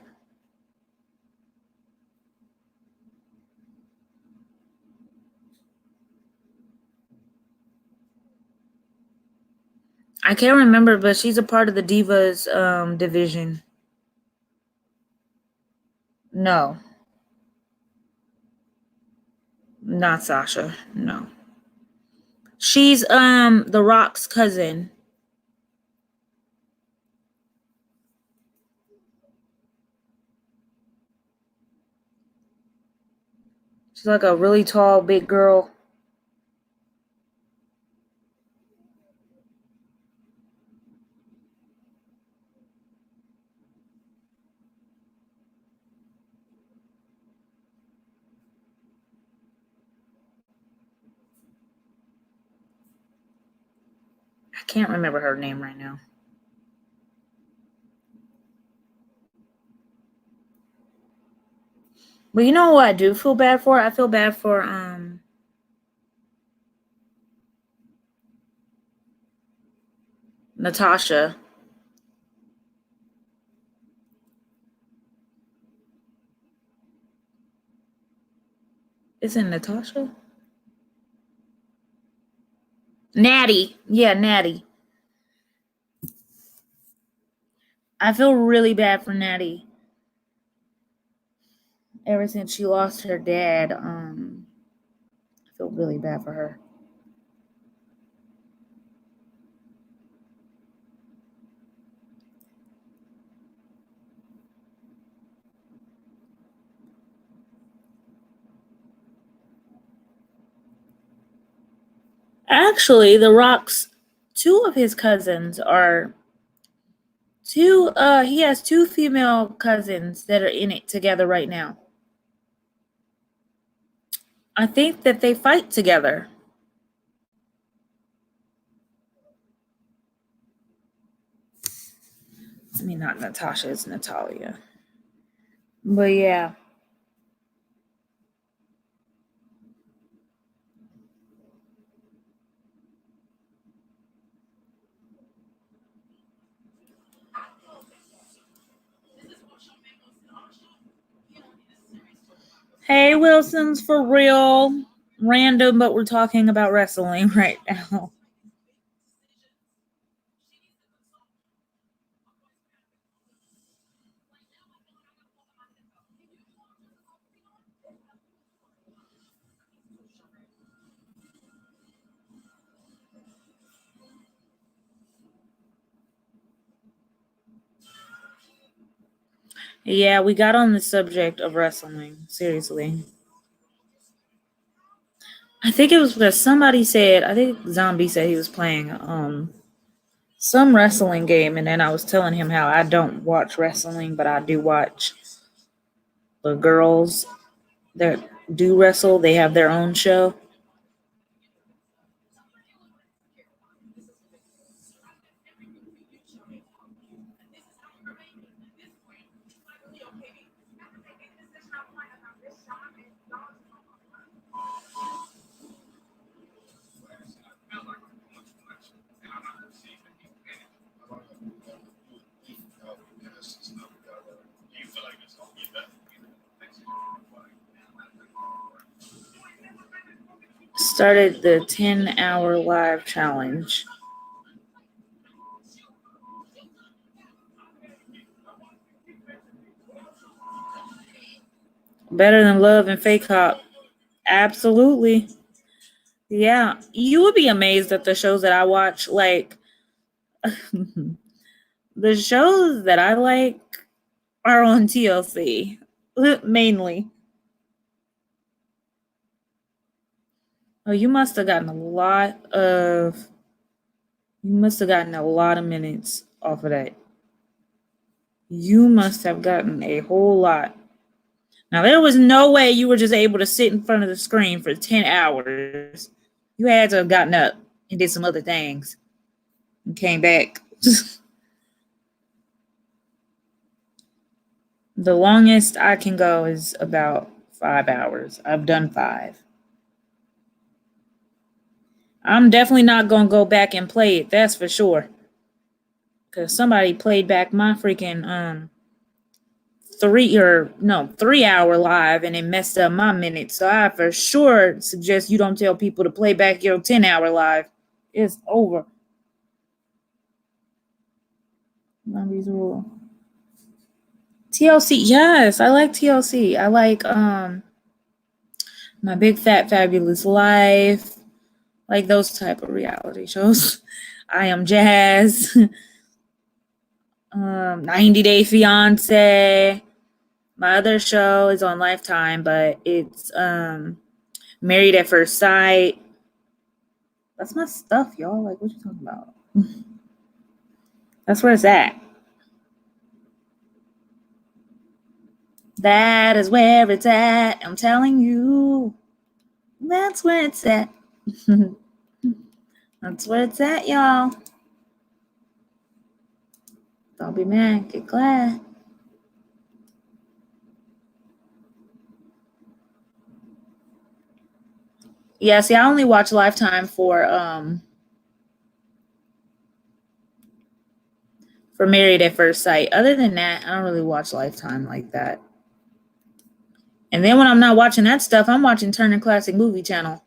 I can't remember, but she's a part of the divas division. No, not Sasha. No. She's The Rock's cousin. She's like a really tall, big girl. I can't remember her name right now. But you know what I do feel bad for? I feel bad for Natasha. Isn't Natasha? Natty. Yeah, Natty. I feel really bad for Natty. Ever since she lost her dad, I feel really bad for her. Actually, The Rock's two of his cousins are he has two female cousins that are in it together right now. I think that they fight together. I mean, not Natasha, it's Natalia. But yeah. Hey, Wilson's for real. Random, but we're talking about wrestling right now. Yeah, we got on the subject of wrestling. Seriously. I think it was because somebody said, I think Zombie said he was playing some wrestling game, and then I was telling him how I don't watch wrestling, but I do watch the girls that do wrestle. They have their own show. Started the 10-hour live challenge. Better than Love and Fake Hop. Absolutely. Yeah. You would be amazed at the shows that I watch. Like, the shows that I like are on TLC, mainly. Oh, you must have gotten a lot of minutes off of that. You must have gotten a whole lot. Now, there was no way you were just able to sit in front of the screen for 10 hours. You had to have gotten up and did some other things and came back. The longest I can go is about 5 hours. I've done 5. I'm definitely not going to go back and play it. That's for sure. Because somebody played back my freaking 3-hour live and it messed up my minutes. So I for sure suggest you don't tell people to play back your 10-hour live. It's over. Zombies rule. TLC, yes, I like TLC. I like My Big Fat Fabulous Life, like those type of reality shows. I Am Jazz, 90 Day Fiance. My other show is on Lifetime, but it's Married at First Sight. That's my stuff, y'all. Like, what you talking about? That's where it's at. That is where it's at. I'm telling you. That's where it's at. That's where it's at, y'all. Don't be mad. Get glad. Yeah, see, I only watch Lifetime for Married at First Sight. Other than that, I don't really watch Lifetime like that. And then when I'm not watching that stuff, I'm watching Turner Classic Movie Channel.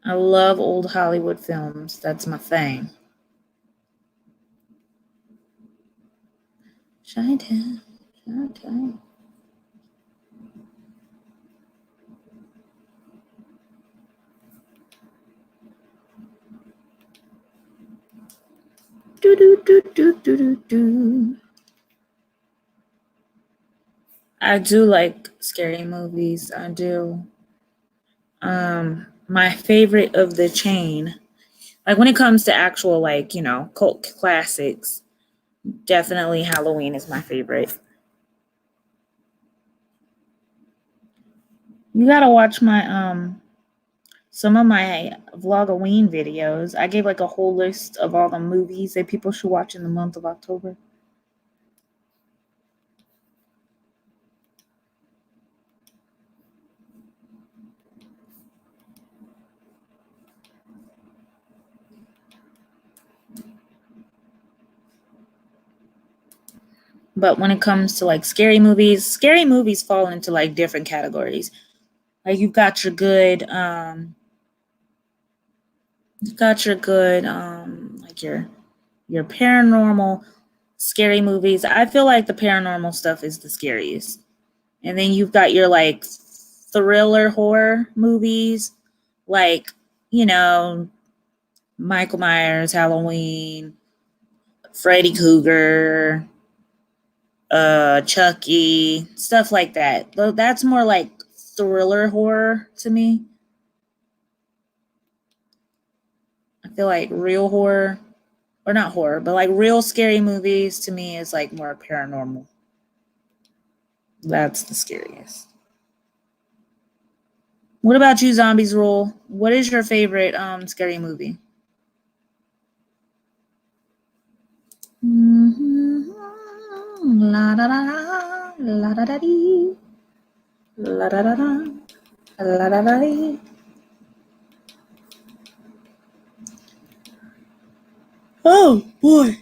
I love old Hollywood films. That's my thing. Chi-town. I do like scary movies. I do. My favorite of the chain, like when it comes to actual, like, you know, cult classics, definitely Halloween is my favorite. You gotta watch my some of my Vlogoween videos. I gave like a whole list of all the movies that people should watch in the month of October. But when it comes to like scary movies fall into like different categories. Like you've got your good like your paranormal scary movies. I feel like the paranormal stuff is the scariest. And then you've got your like thriller horror movies, like, you know, Michael Myers, Halloween, Freddy Krueger, Chucky, stuff like that. That's more like thriller horror to me. I feel like real horror, or not horror, but like real scary movies to me is like more paranormal. That's the scariest. What about you, Zombies Rule? What is your favorite scary movie? La da da la da da dee, la da da da, la da da dee. Oh boy.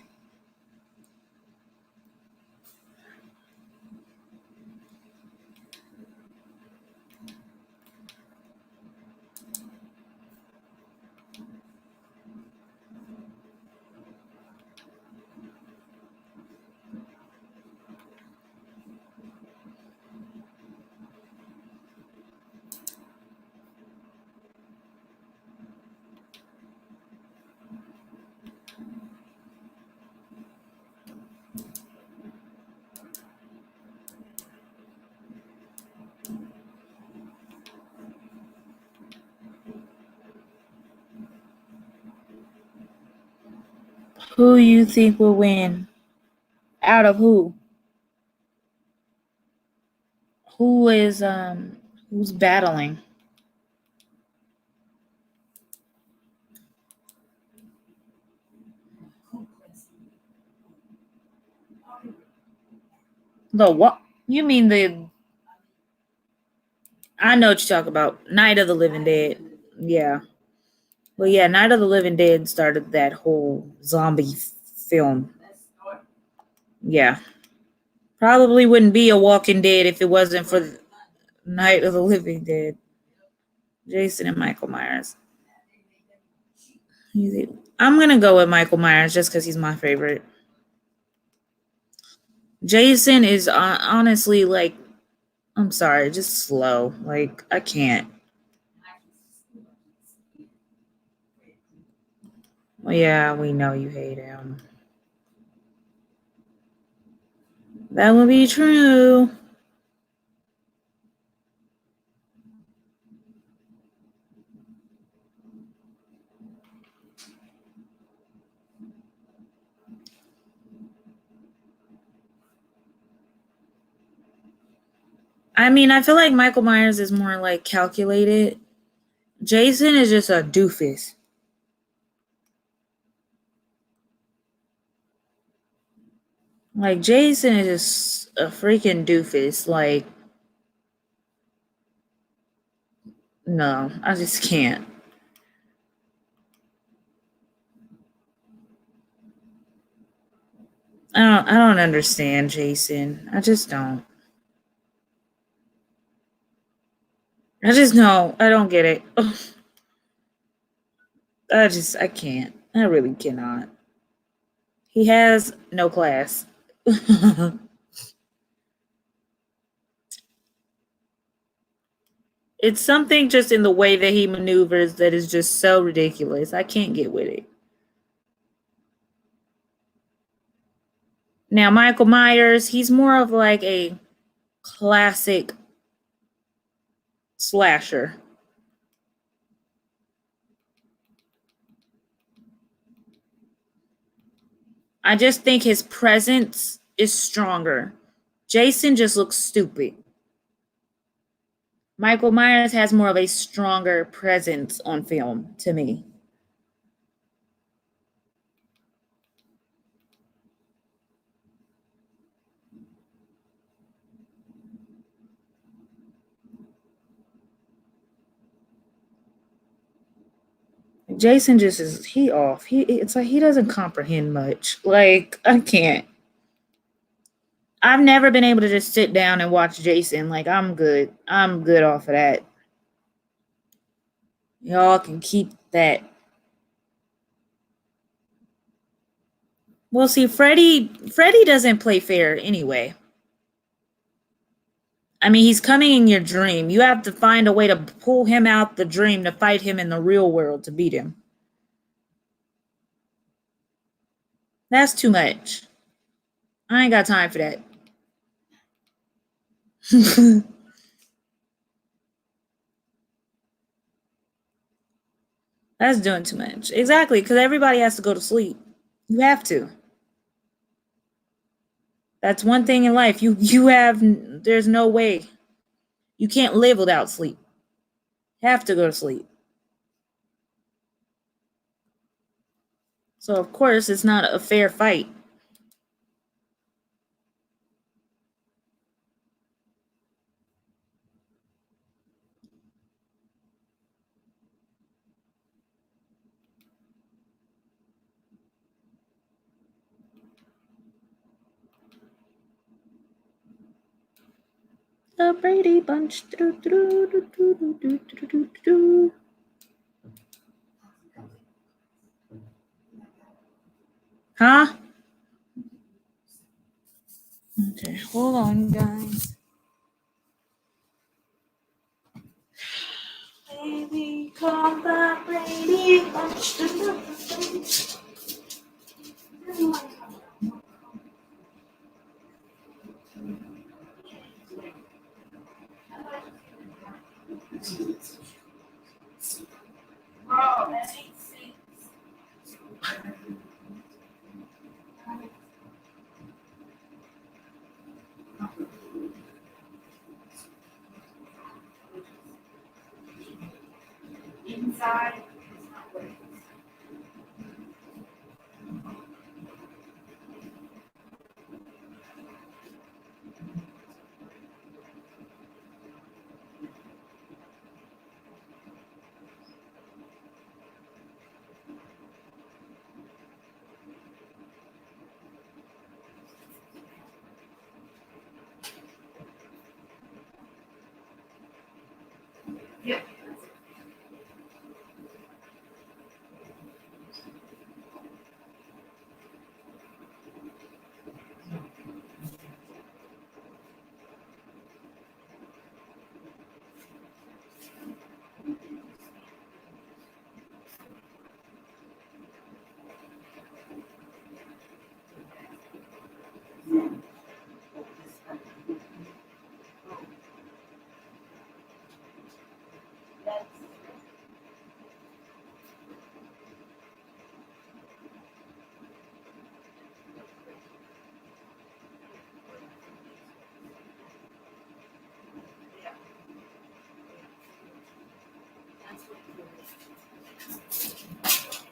Who you think will win? Out of who? Who is who's battling? The what? You mean the I know what you talk about. Night of the Living Dead. Yeah. Well, yeah, Night of the Living Dead started that whole zombie film. Yeah. Probably wouldn't be a Walking Dead if it wasn't for Night of the Living Dead. Jason and Michael Myers. I'm gonna go with Michael Myers just because he's my favorite. Jason is honestly like, I'm sorry, just slow. Like, I can't. Well, yeah, we know you hate him. That would be true. I mean, I feel like Michael Myers is more like calculated. Jason is just a doofus. Like, Jason is just a freaking doofus. Like, no, I just can't. I don't understand Jason. I just don't. I just know. I don't get it. I can't. I really cannot. He has no class. It's something just in the way that he maneuvers that is just so ridiculous. I can't get with it. Now, Michael Myers, he's more of like a classic slasher. I just think his presence is stronger. Jason just looks stupid. Michael Myers has more of a stronger presence on film to me. Jason just is he off. It's like he doesn't comprehend much. Like I can't. I've never been able to just sit down and watch Jason. Like I'm good. I'm good off of that. Y'all can keep that. Well, see, Freddy doesn't play fair anyway. I mean, he's coming in your dream. You have to find a way to pull him out the dream to fight him in the real world to beat him. That's too much. I ain't got time for that. That's doing too much. Exactly, because everybody has to go to sleep. You have to. That's one thing in life. There's no way. You can't live without sleep. You have to go to sleep. So of course it's not a fair fight. The Brady Bunch. Huh? Okay, hold on, guys. Baby, call the Brady Bunch. Oh, that ain't sense. Inside. Yep.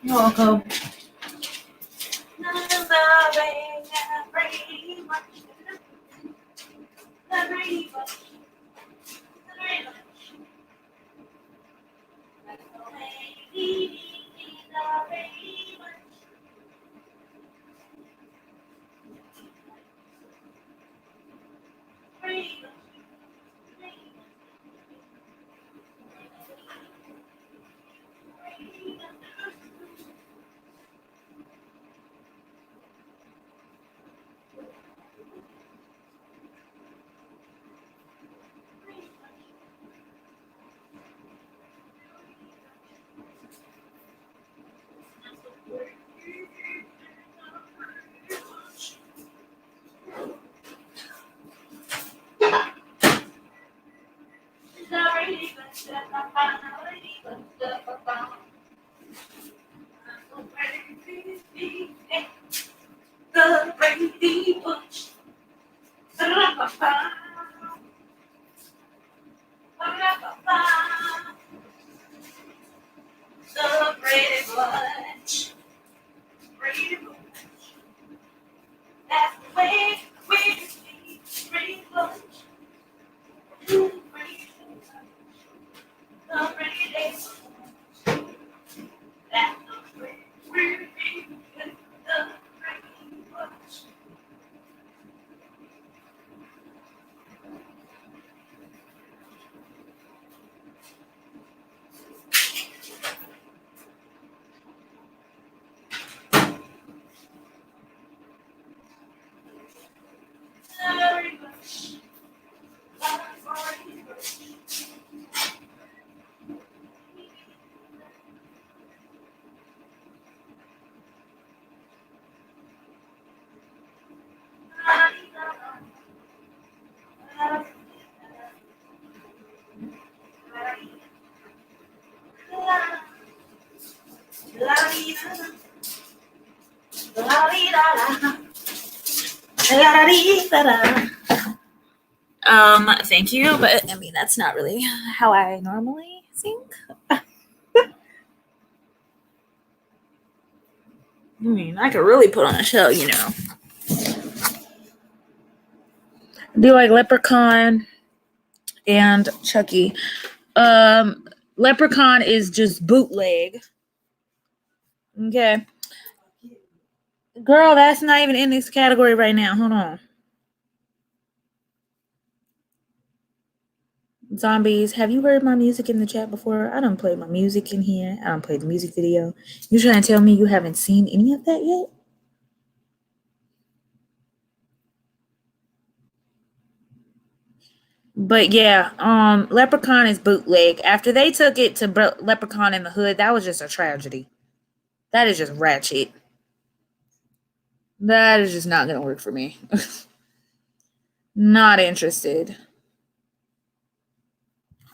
You're welcome. The Brady Bunch. Brady Bunch. That's the way we speak. Brady Bunch. The Brady Bunch. That's the way we speak. The Brady Bunch. Very much. Thank you, but I mean that's not really how I normally sing. I mean, I could really put on a show, you know. I do like Leprechaun and Chucky. Leprechaun is just bootleg. Okay. Girl, that's not even in this category right now. Hold on. Zombies, have you heard my music in the chat before? I don't play my music in here. I don't play the music video. You trying to tell me you haven't seen any of that yet? But yeah, Leprechaun is bootleg. After they took it to Leprechaun in the Hood, that was just a tragedy. That is just ratchet. That is just not gonna work for me. Not interested.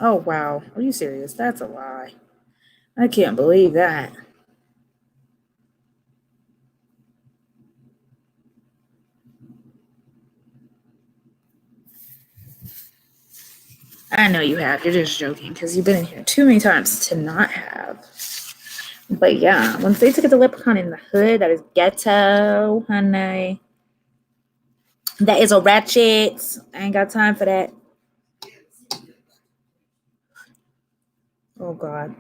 Oh wow, are you serious? That's a lie. I can't believe that. I know you have. You're just joking because you've been in here too many times to not have. But yeah, once they took it to Leprechaun in the Hood, that is ghetto, honey. That is a ratchet. I ain't got time for that. Oh God.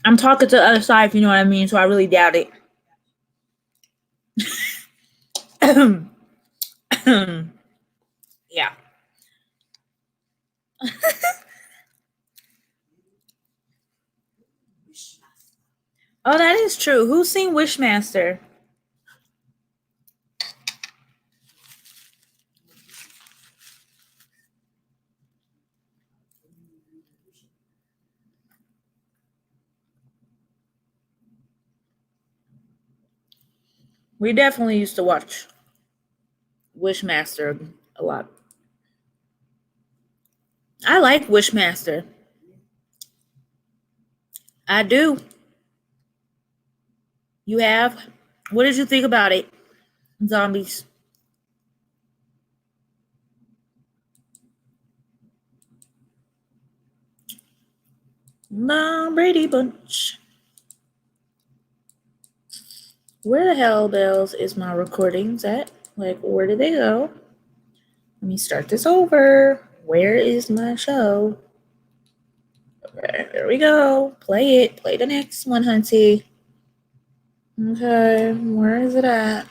I'm talking to the other side, if you know what I mean, so I really doubt it. Yeah. Oh, that is true. Who's seen Wishmaster? We definitely used to watch Wishmaster a lot. I like Wishmaster. I do. You have? What did you think about it? Zombies. The Brady Bunch. Where the hell bells is my recordings at? Like, where did they go? Let me start this over. Where is my show? Okay, there we go. Play it. Play the next one, hunty. Okay, where is it at?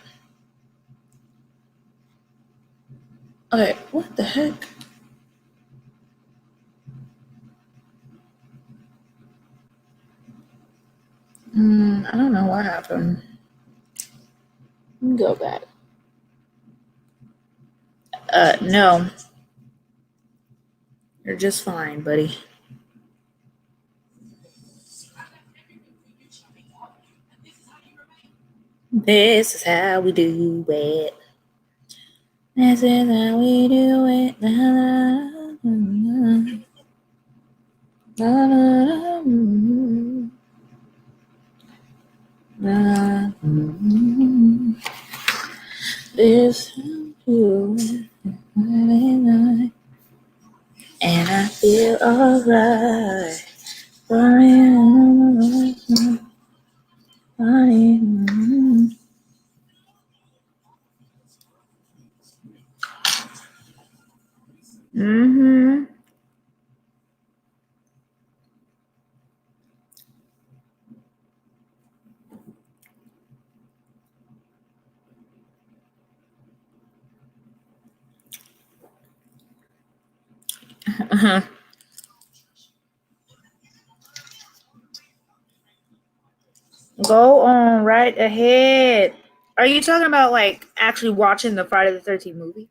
Okay, what the heck? I don't know what happened. Let me go back. No. You're just fine, buddy. This is how we do it. This is how we do it. This You and I feel alright. Mm-hmm. Uh-huh. Go on right ahead. Are you talking about like actually watching the Friday the 13th movie?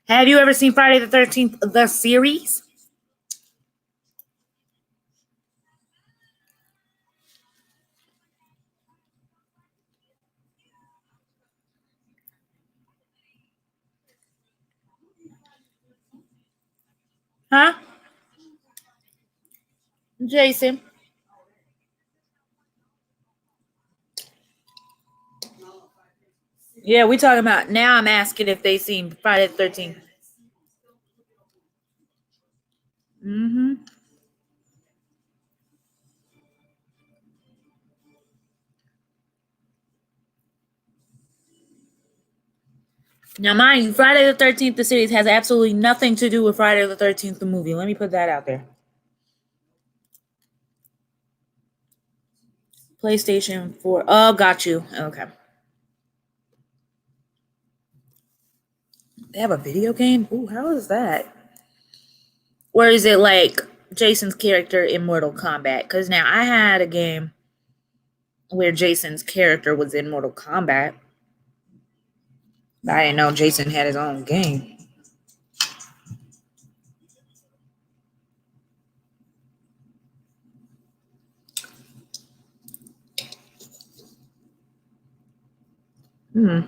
Have you ever seen Friday the 13th, the series? Huh? Jason. Yeah, we talking about now. I'm asking if they seen Friday the 13th. Mm-hmm. Now, mind you, Friday the 13th, the series has absolutely nothing to do with Friday the 13th, the movie. Let me put that out there. PlayStation 4. Oh, got you. Okay. They have a video game? Ooh, how is that? Or is it like Jason's character in Mortal Kombat? Because now I had a game where Jason's character was in Mortal Kombat. I didn't know Jason had his own game. Hmm.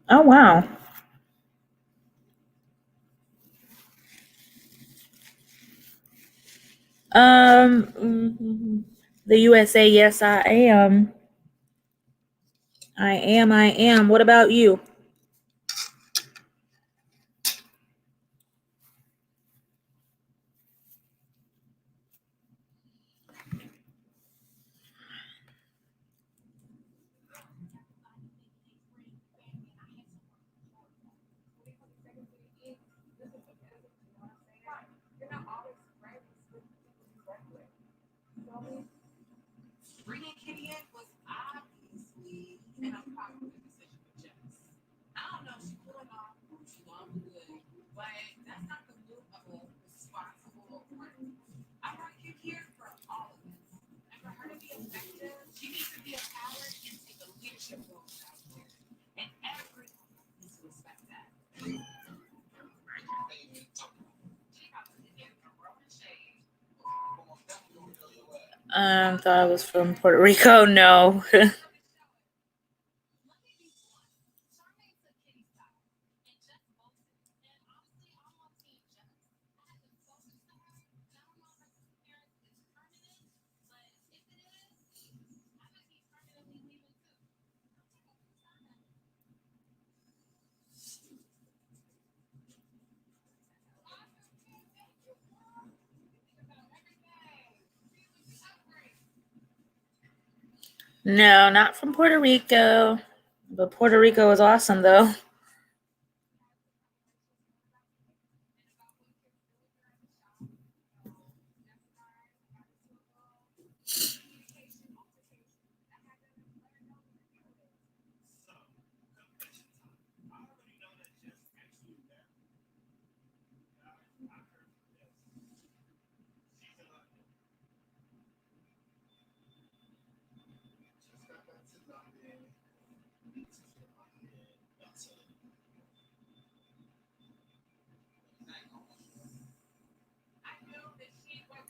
Oh, wow. The USA, yes, I am. I am. What about you? Thought it was from Puerto Rico. No. No, not from Puerto Rico. But Puerto Rico is awesome, though.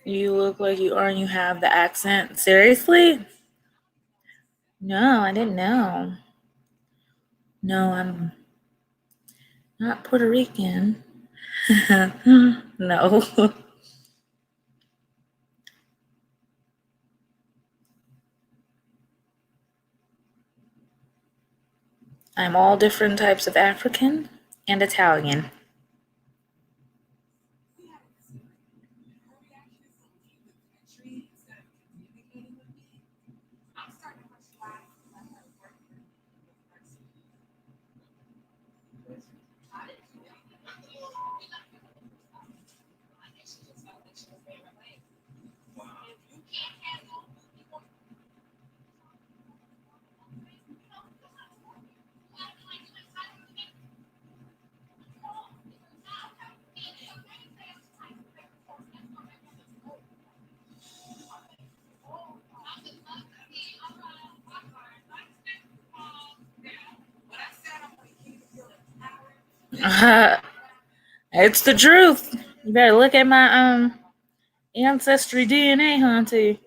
You look like you are and you have the accent. Seriously? No, I didn't know. No, I'm not Puerto Rican. No. I'm all different types of African and Italian. It's the truth. You better look at my ancestry DNA, Hunty.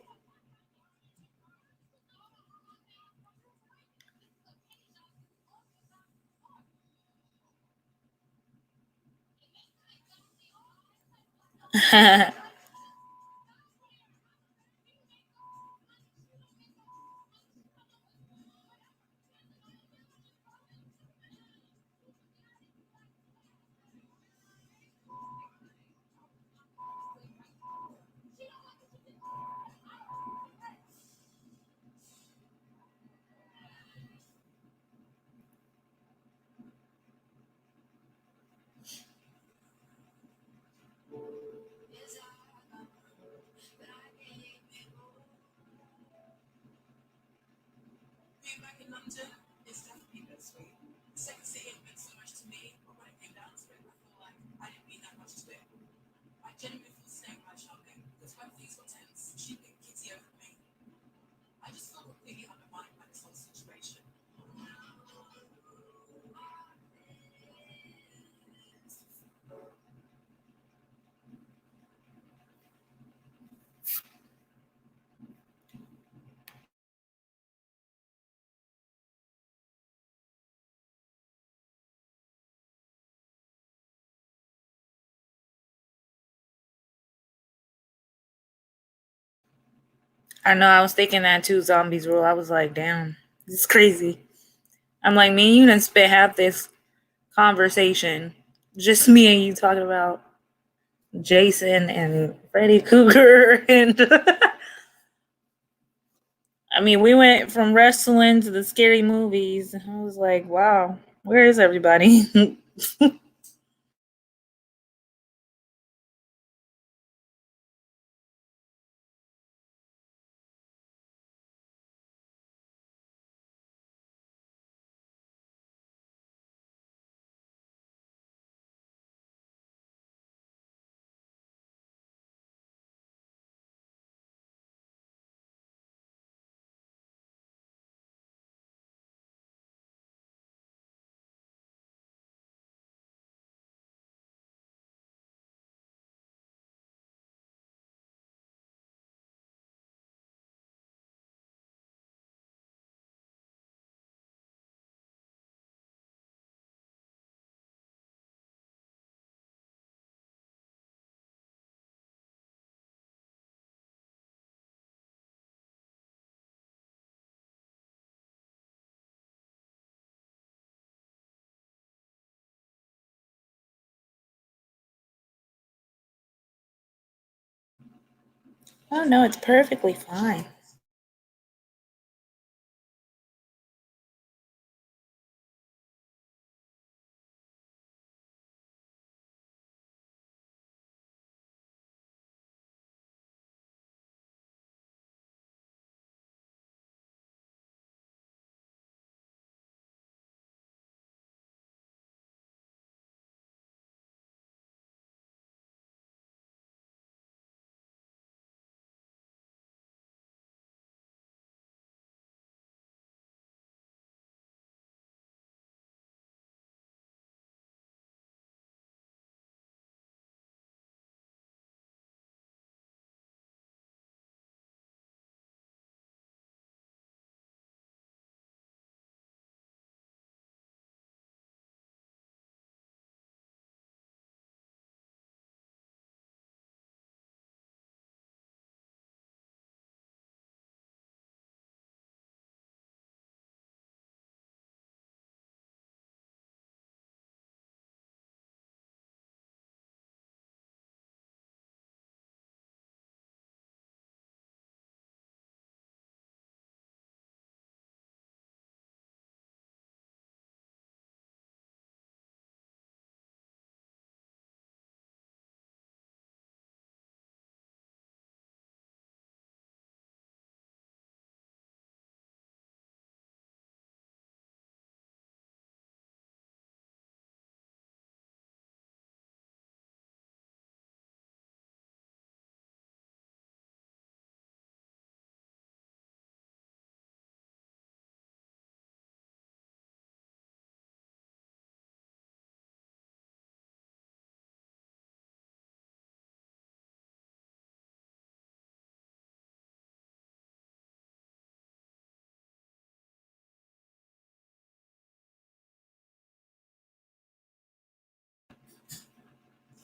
I know, I was thinking that too, zombies rule. I was like, damn, this is crazy. I'm like, me and you done spent half this conversation. Just me and you talking about Jason and Freddy Krueger and I mean, we went from wrestling to the scary movies. I was like, wow, where is everybody? Oh no, it's perfectly fine.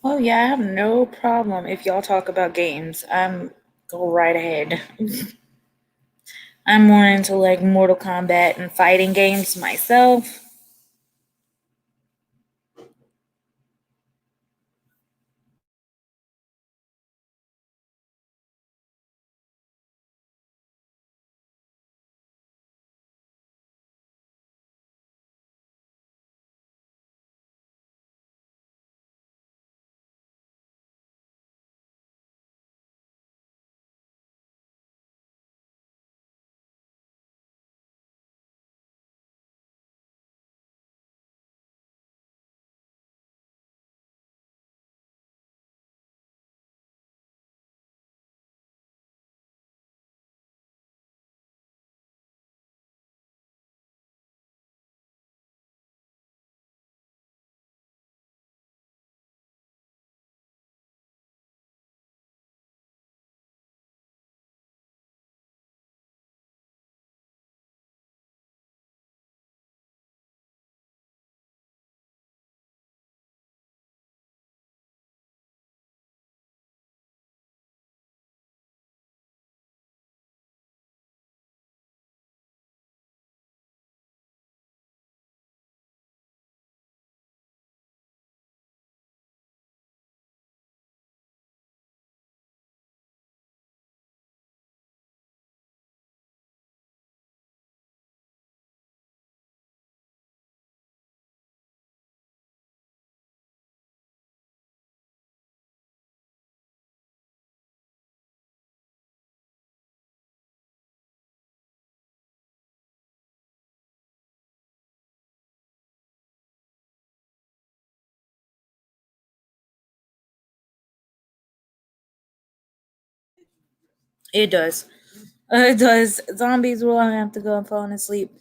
Oh yeah, I have no problem if y'all talk about games. I'm go right ahead. I'm more into like Mortal Kombat and fighting games myself. It does. It does. Zombies will have to go and fall asleep.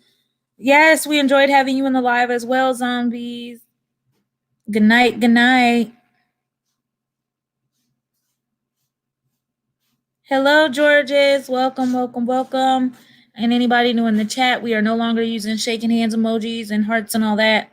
Yes, we enjoyed having you in the live as well, zombies. Good night. Good night. Hello, Georges. Welcome, welcome, welcome. And anybody new in the chat, we are no longer using shaking hands emojis and hearts and all that.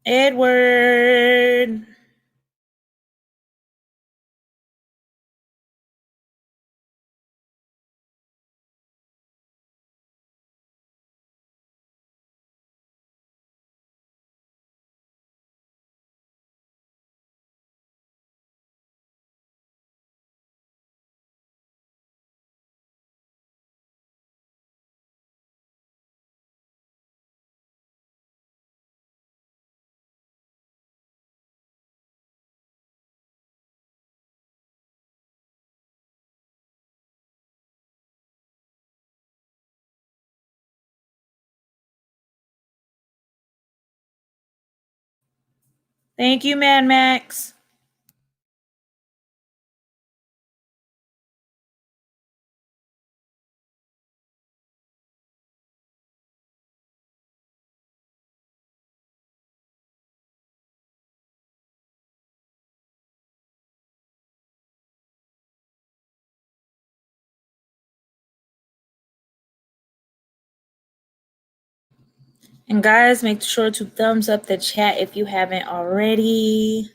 Edward. Thank you, Mad Max. And guys, make sure to thumbs up the chat if you haven't already.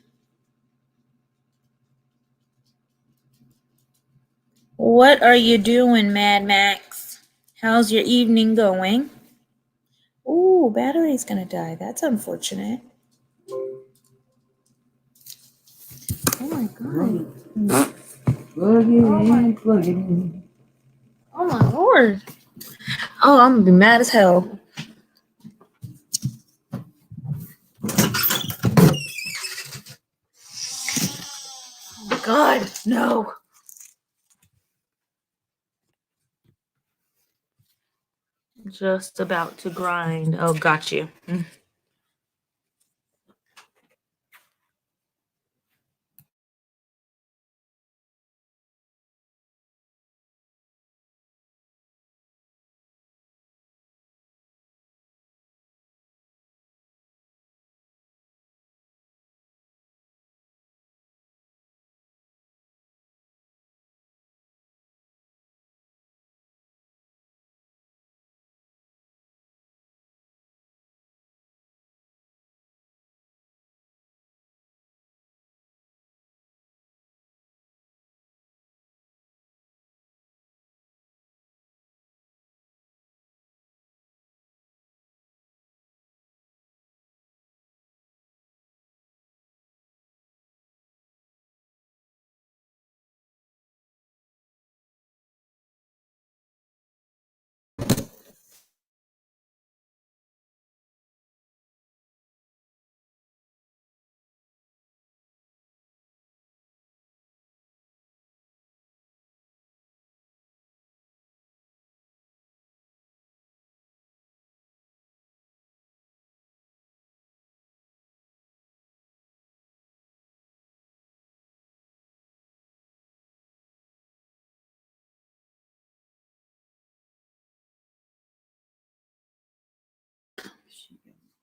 What are you doing, Mad Max? How's your evening going? Ooh, battery's gonna die. That's unfortunate. Oh my god. Plug it in, plug it in. Oh my lord. Oh, I'm gonna be mad as hell. Oh god, no. Just about to grind. Oh, got you.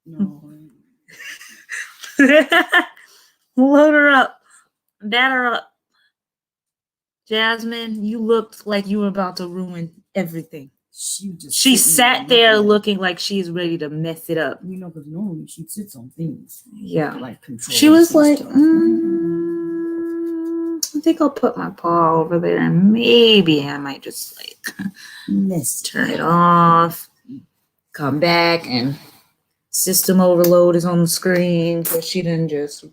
No. Load her up. Batter up. Jasmine, you looked like you were about to ruin everything. She sat there looking like she's ready to mess it up. You know, because normally she sits on things. Yeah. Like control. She was like, I think I'll put my paw over there and maybe I might just like turn it off, come back, and system overload is on the screen because she didn't just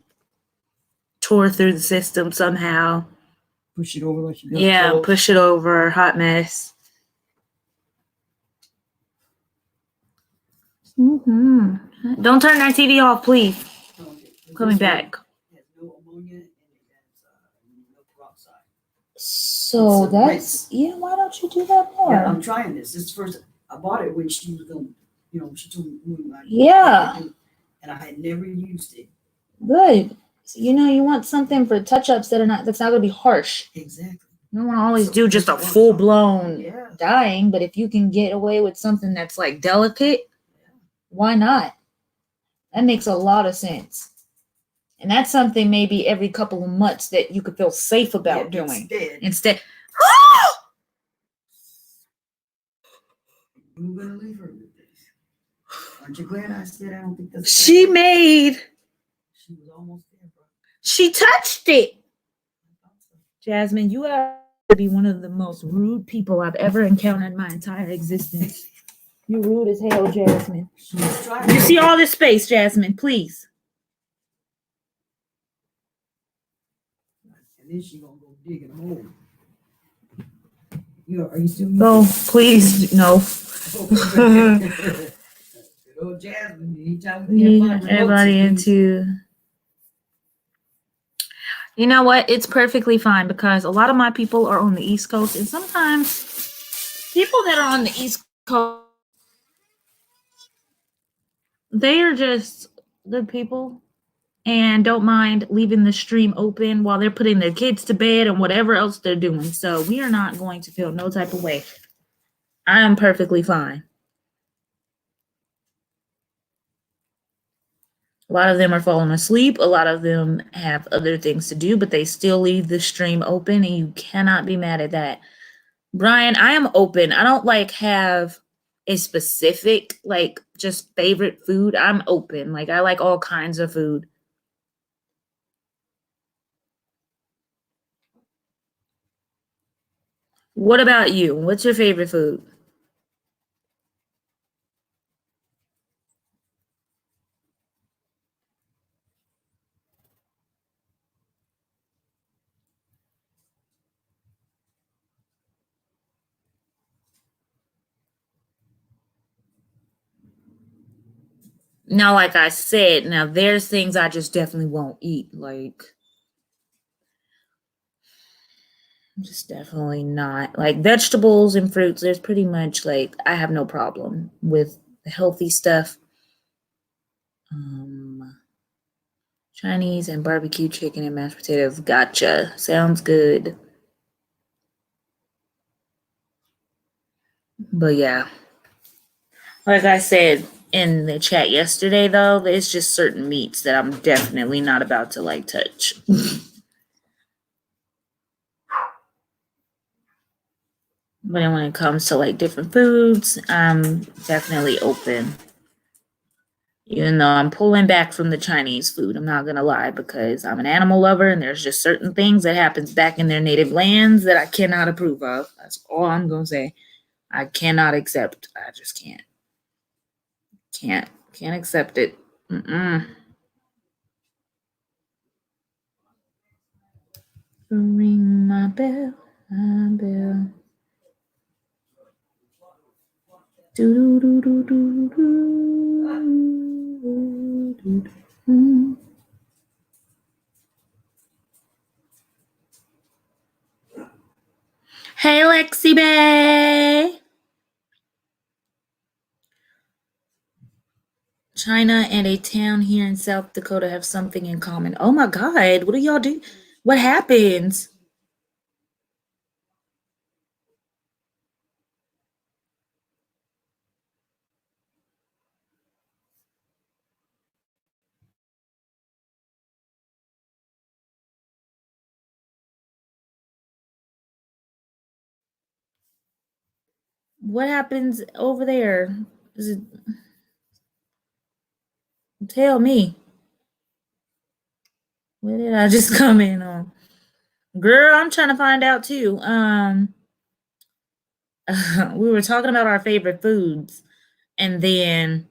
tore through the system somehow. Push it over like she does. Yeah, push it over, hot mess. Mm-hmm. Don't turn that TV off, please. Coming back. Has no ammonia and it has no peroxide. So that's why don't you do that more? Yeah, I'm trying this. This is first. I bought it when she was going. You know, she told me. And I had never used it. Good. So, you want something for touch-ups that's not going to be harsh. Exactly. You don't want to always do just a full-blown dyeing, but if you can get away with something that's like delicate, why not? That makes a lot of sense. And that's something maybe every couple of months that you could feel safe about doing. Instead. I'm gonna leave her with this. Aren't you glad I said I don't think that's She made. She was almost there, bro. She touched it. Jasmine, you have to be one of the most rude people I've ever encountered in my entire existence. You're rude as hell, Jasmine. You see all this space, Jasmine, please. And then she gonna go dig in a hole. Are you still? Oh, please, no. Good Jasmine. Yeah, everybody into. You know what? It's perfectly fine because a lot of my people are on the East Coast, and sometimes people that are on the East Coast, they are just good people and don't mind leaving the stream open while they're putting their kids to bed and whatever else they're doing. So we are not going to feel no type of way. I am perfectly fine. A lot of them are falling asleep. A lot of them have other things to do, but they still leave the stream open, and you cannot be mad at that. Brian, I am open. I don't have a specific, just favorite food. I'm open. I like all kinds of food. What about you? What's your favorite food? Now, like I said, now there's things I just definitely won't eat. Just definitely not. Like vegetables and fruits, there's pretty much I have no problem with the healthy stuff. Chinese and barbecue chicken and mashed potatoes. Gotcha. Sounds good. But yeah. Like I said in the chat yesterday, though, there's just certain meats that I'm definitely not about to touch. But when it comes to different foods, I'm definitely open. Even though I'm pulling back from the Chinese food, I'm not gonna lie, because I'm an animal lover and there's just certain things that happens back in their native lands that I cannot approve of. That's all I'm gonna say. I cannot accept. I just can't. Can't accept it. Ring my bell, my bell. Do do do do do do. Hey, Lexi Bay. China and a town here in South Dakota have something in common. Oh my God, what do y'all do? What happens? What happens over there? Is it? Tell me. What did I just come in on? Girl, I'm trying to find out too. We were talking about our favorite foods, and then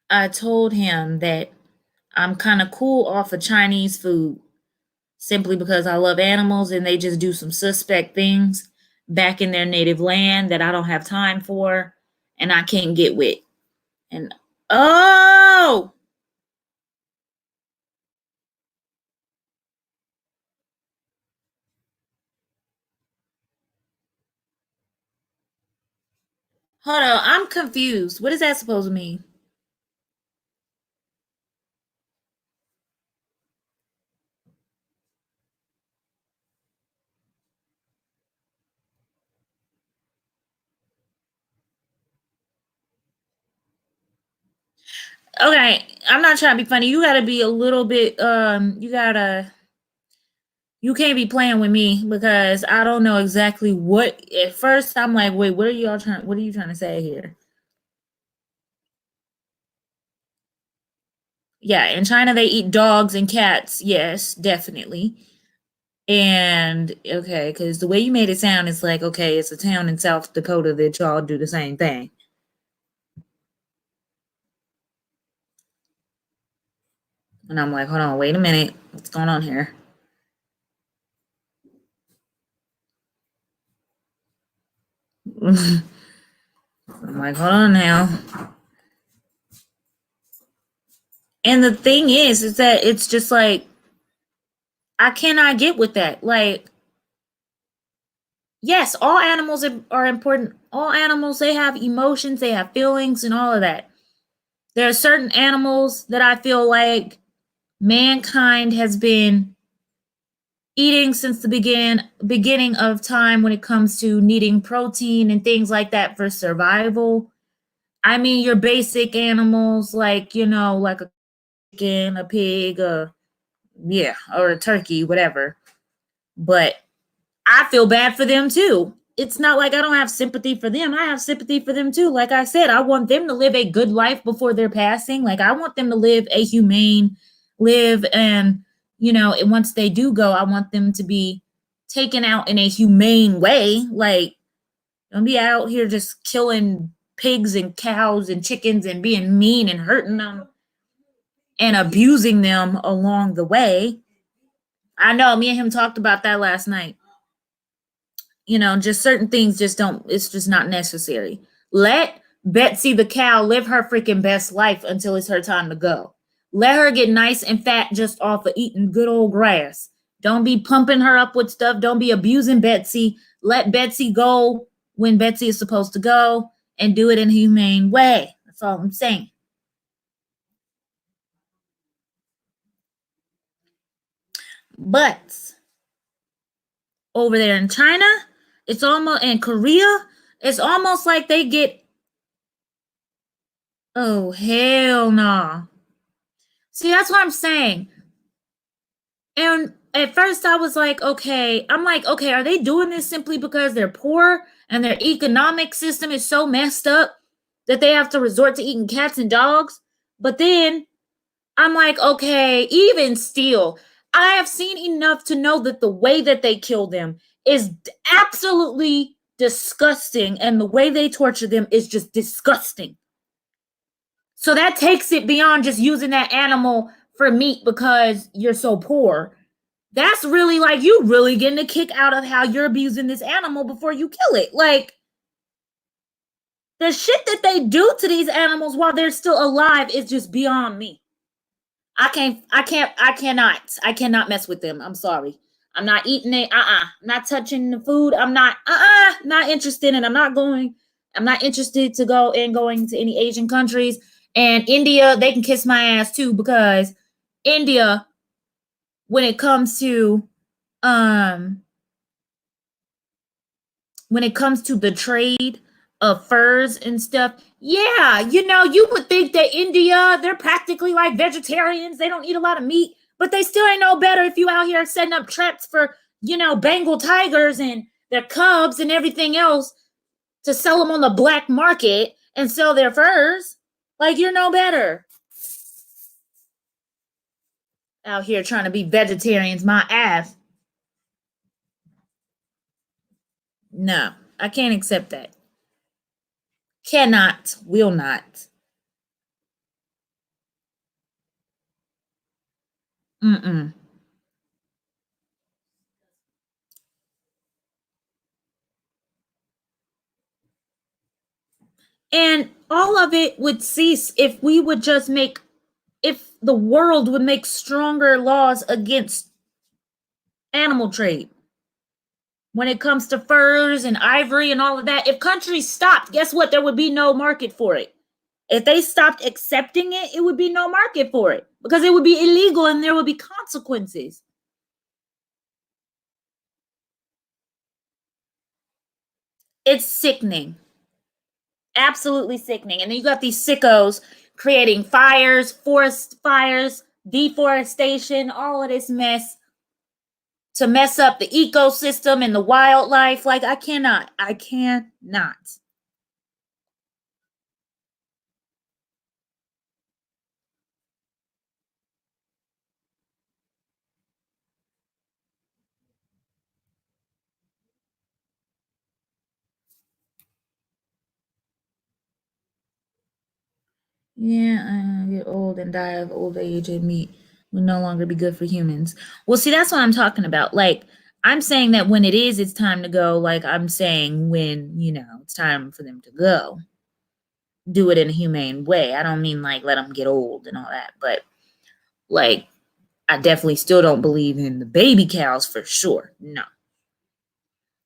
I told him that I'm kind of cool off of Chinese food simply because I love animals and they just do some suspect things back in their native land that I don't have time for and I can't get with. And oh, hold on, I'm confused. What is that supposed to mean? Okay, I'm not trying to be funny. You gotta be a little bit you can't be playing with me because I don't know exactly what. At first I'm like, wait, what are you trying to say here? Yeah, in China they eat dogs and cats. Yes, definitely. And okay, because the way you made it sound is like, okay, it's a town in South Dakota that y'all do the same thing. And I'm like, hold on, wait a minute. What's going on here? I'm like, hold on now. And the thing is that it's just like, I cannot get with that. Like, yes, all animals are important. All animals, they have emotions, they have feelings, and all of that. There are certain animals that I feel like mankind has been eating since the beginning of time when it comes to needing protein and things like that for survival. I mean, your basic animals like, like a chicken, a pig, yeah, or a turkey, whatever. But I feel bad for them too. It's not like I don't have sympathy for them. I have sympathy for them too. Like I said, I want them to live a good life before they're passing. Like I want them to live a humane live, and and once they do go, I want them to be taken out in a humane way. Like don't be out here just killing pigs and cows and chickens and being mean and hurting them and abusing them along the way. I know me and him talked about that last night. Just certain things just don't, it's just not necessary. Let Betsy the cow live her freaking best life until it's her time to go. Let her get nice and fat just off of eating good old grass. Don't be pumping her up with stuff. Don't be abusing Betsy. Let Betsy go when Betsy is supposed to go and do it in a humane way. That's all I'm saying. But over there in China, it's almost, in Korea, it's almost like they get, oh, hell no. Nah. See, that's what I'm saying. And at first I was like, okay, are they doing this simply because they're poor and their economic system is so messed up that they have to resort to eating cats and dogs? But then I'm like, okay, even still, I have seen enough to know that the way that they kill them is absolutely disgusting, and the way they torture them is just disgusting. So that takes it beyond just using that animal for meat because you're so poor. That's really like you really getting a kick out of how you're abusing this animal before you kill it. Like the shit that they do to these animals while they're still alive is just beyond me. I cannot mess with them. I'm sorry. I'm not eating it. I'm not touching the food. I'm not interested, and I'm not interested to going to any Asian countries. And India, they can kiss my ass too, because India, when it comes to um the trade of furs and stuff, yeah, you would think that India, they're practically like vegetarians. They don't eat a lot of meat, but they still ain't no better if you out here setting up traps for, Bengal tigers and their cubs and everything else to sell them on the black market and sell their furs. Like, you're no better. Out here trying to be vegetarians, my ass. No, I can't accept that. Cannot, will not. Mm-mm. And all of it would cease if we would just if the world would make stronger laws against animal trade. When it comes to furs and ivory and all of that, if countries stopped, guess what? There would be no market for it. If they stopped accepting it, it would be no market for it because it would be illegal and there would be consequences. It's sickening. Absolutely sickening. And then you got these sickos creating fires, forest fires, deforestation, all of this mess to mess up the ecosystem and the wildlife. Like, I cannot. Yeah, I get old and die of old age, and meat will no longer be good for humans. Well, see, that's what I'm talking about. Like, I'm saying that when it is, it's time to go. Like, I'm saying when, it's time for them to go, do it in a humane way. I don't mean like let them get old and all that, but like, I definitely still don't believe in the baby cows for sure. No.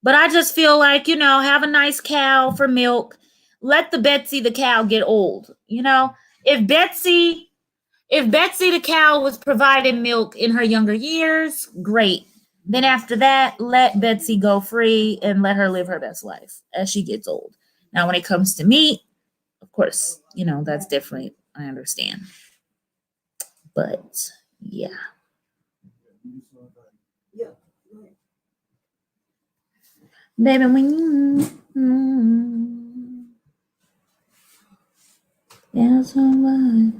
But I just feel like, have a nice cow for milk. Let the Betsy the cow get old. If Betsy if Betsy the cow was providing milk in her younger years, great. Then after that, let Betsy go free and let her live her best life as she gets old. Now, when it comes to meat, of course, that's different. I understand. But yeah. Yeah. Right. Baby, when you. That's all right.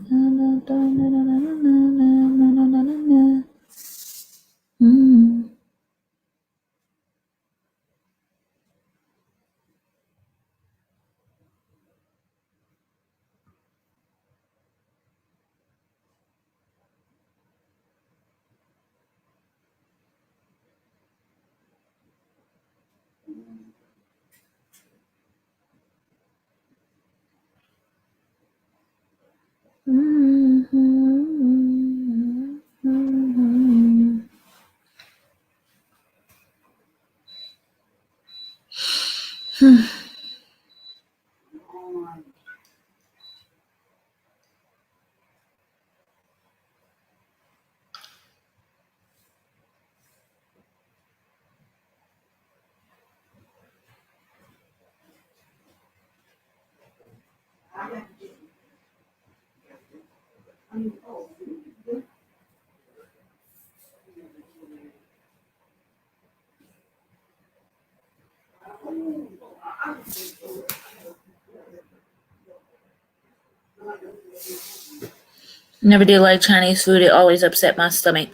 Never did like Chinese food. It always upset my stomach.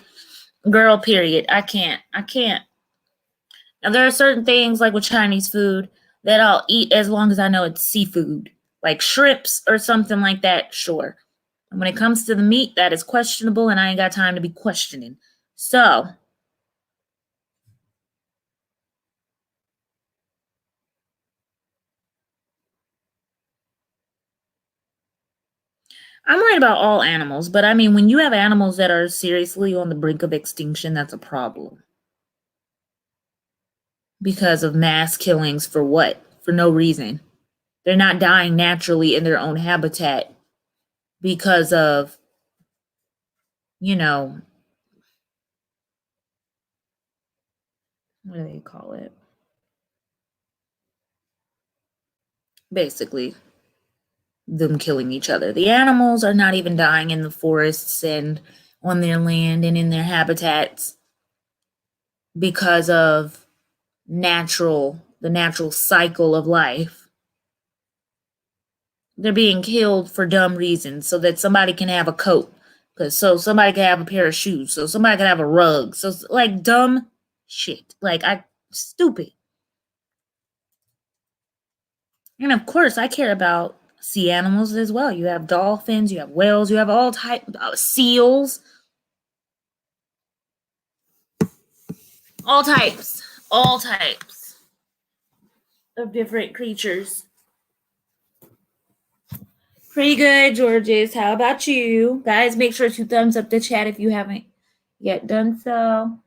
Girl, period. I can't. I can't. Now, there are certain things like with Chinese food that I'll eat as long as I know it's seafood, like shrimps or something like that, sure. And when it comes to the meat, that is questionable, and I ain't got time to be questioning. So, I'm worried about all animals, but I mean, when you have animals that are seriously on the brink of extinction, that's a problem. Because of mass killings for what? For no reason. They're not dying naturally in their own habitat because of, you know, what do they call it? Basically, them killing each other. The animals are not even dying in the forests and on their land and in their habitats because of the natural cycle of life. They're being killed for dumb reasons so that somebody can have a coat. So somebody can have a pair of shoes. So somebody can have a rug. So like dumb shit. Like stupid. And of course I care about sea animals as well. You have dolphins, you have whales, you have all type seals. All types of different creatures. Pretty good, Georges. How about you? Guys, make sure to thumbs up the chat if you haven't yet done so.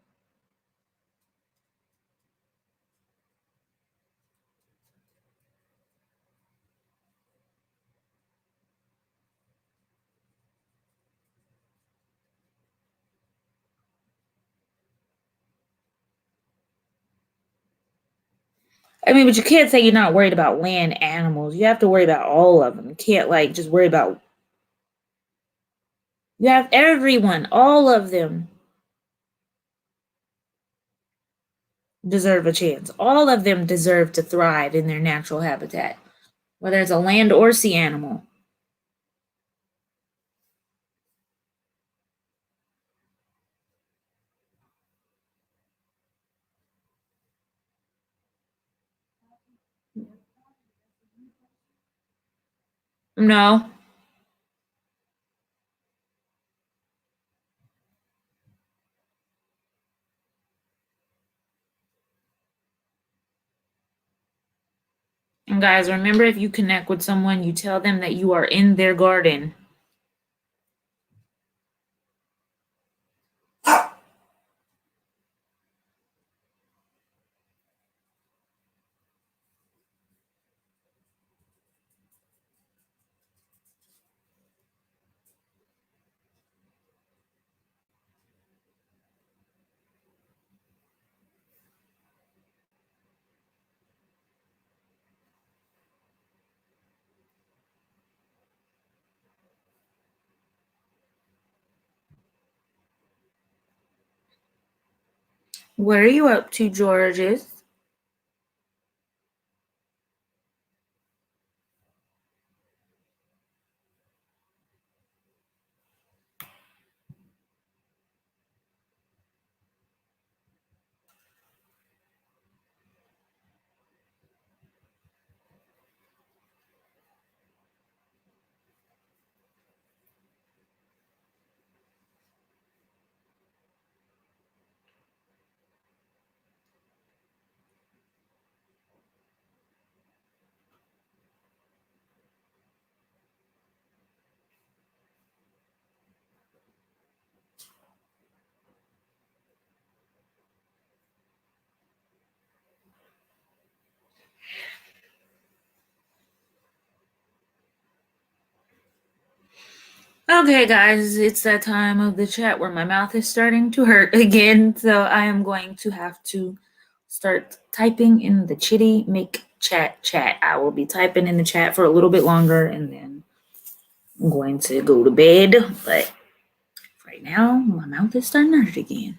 I mean, but you can't say you're not worried about land animals. You have to worry about all of them. You can't like just worry about. You have everyone, all of them deserve a chance. All of them deserve to thrive in their natural habitat, whether it's a land or sea animal. No. guys, remember, if you connect with someone, you tell them that you are in their garden. What are you up to, Georges? Okay, guys, it's that time of the chat where my mouth is starting to hurt again, so I am going to have to start typing in the chitty make chat. I will be typing in the chat for a little bit longer, and then I'm going to go to bed, but right now my mouth is starting to hurt again.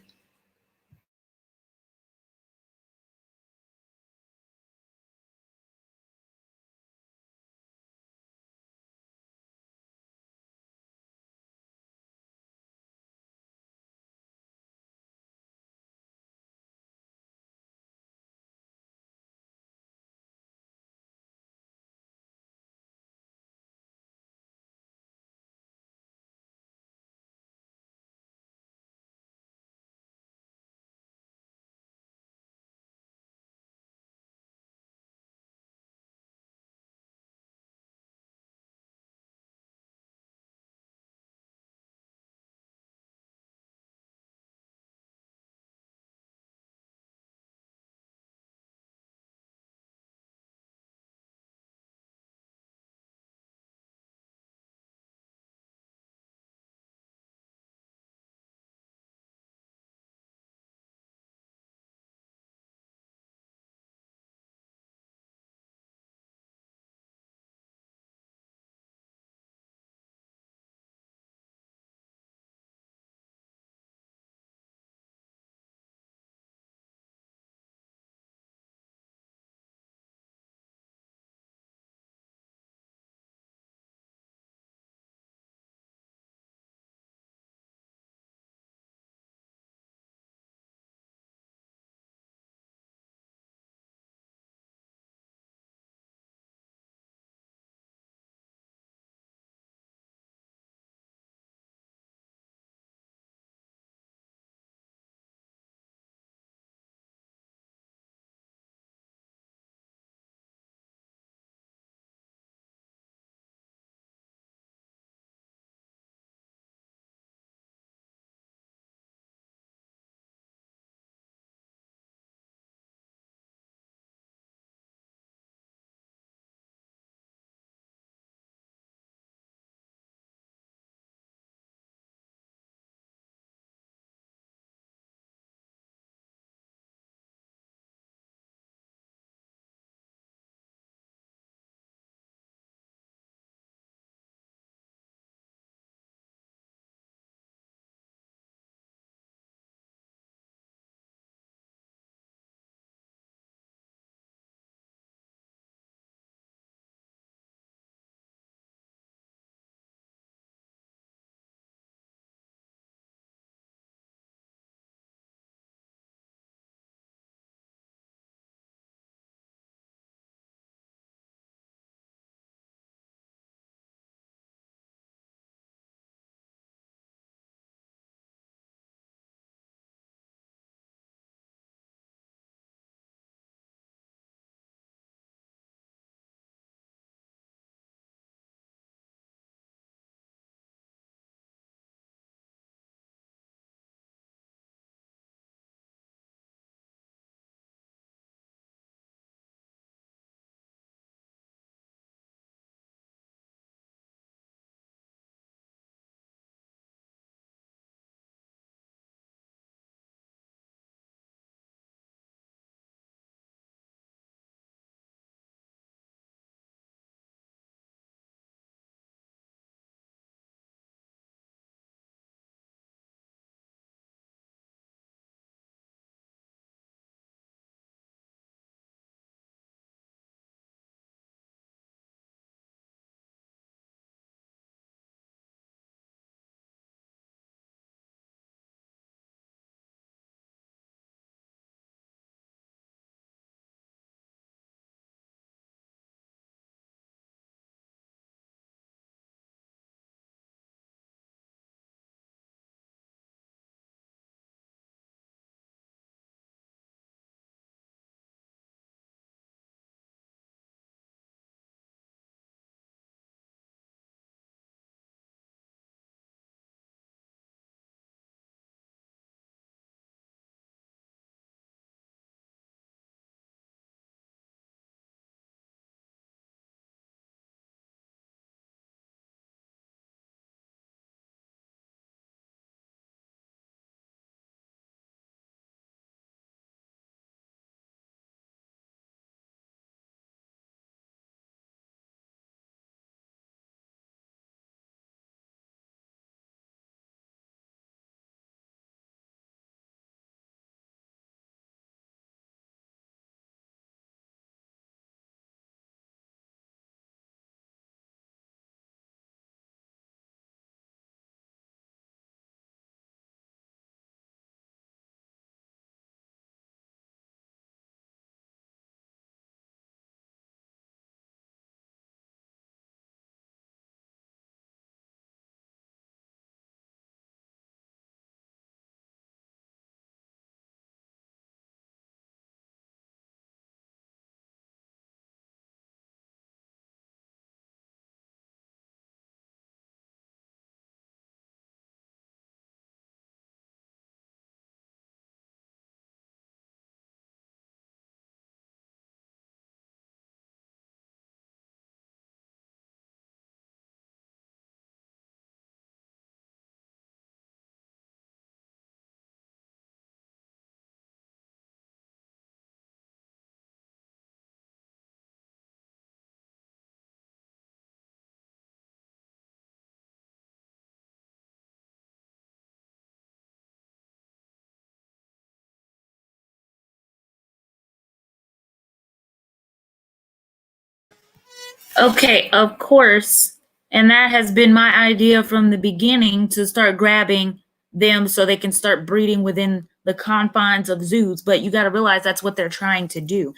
Okay, of course. And that has been my idea from the beginning, to start grabbing them so they can start breeding within the confines of zoos. But you got to realize that's what they're trying to do.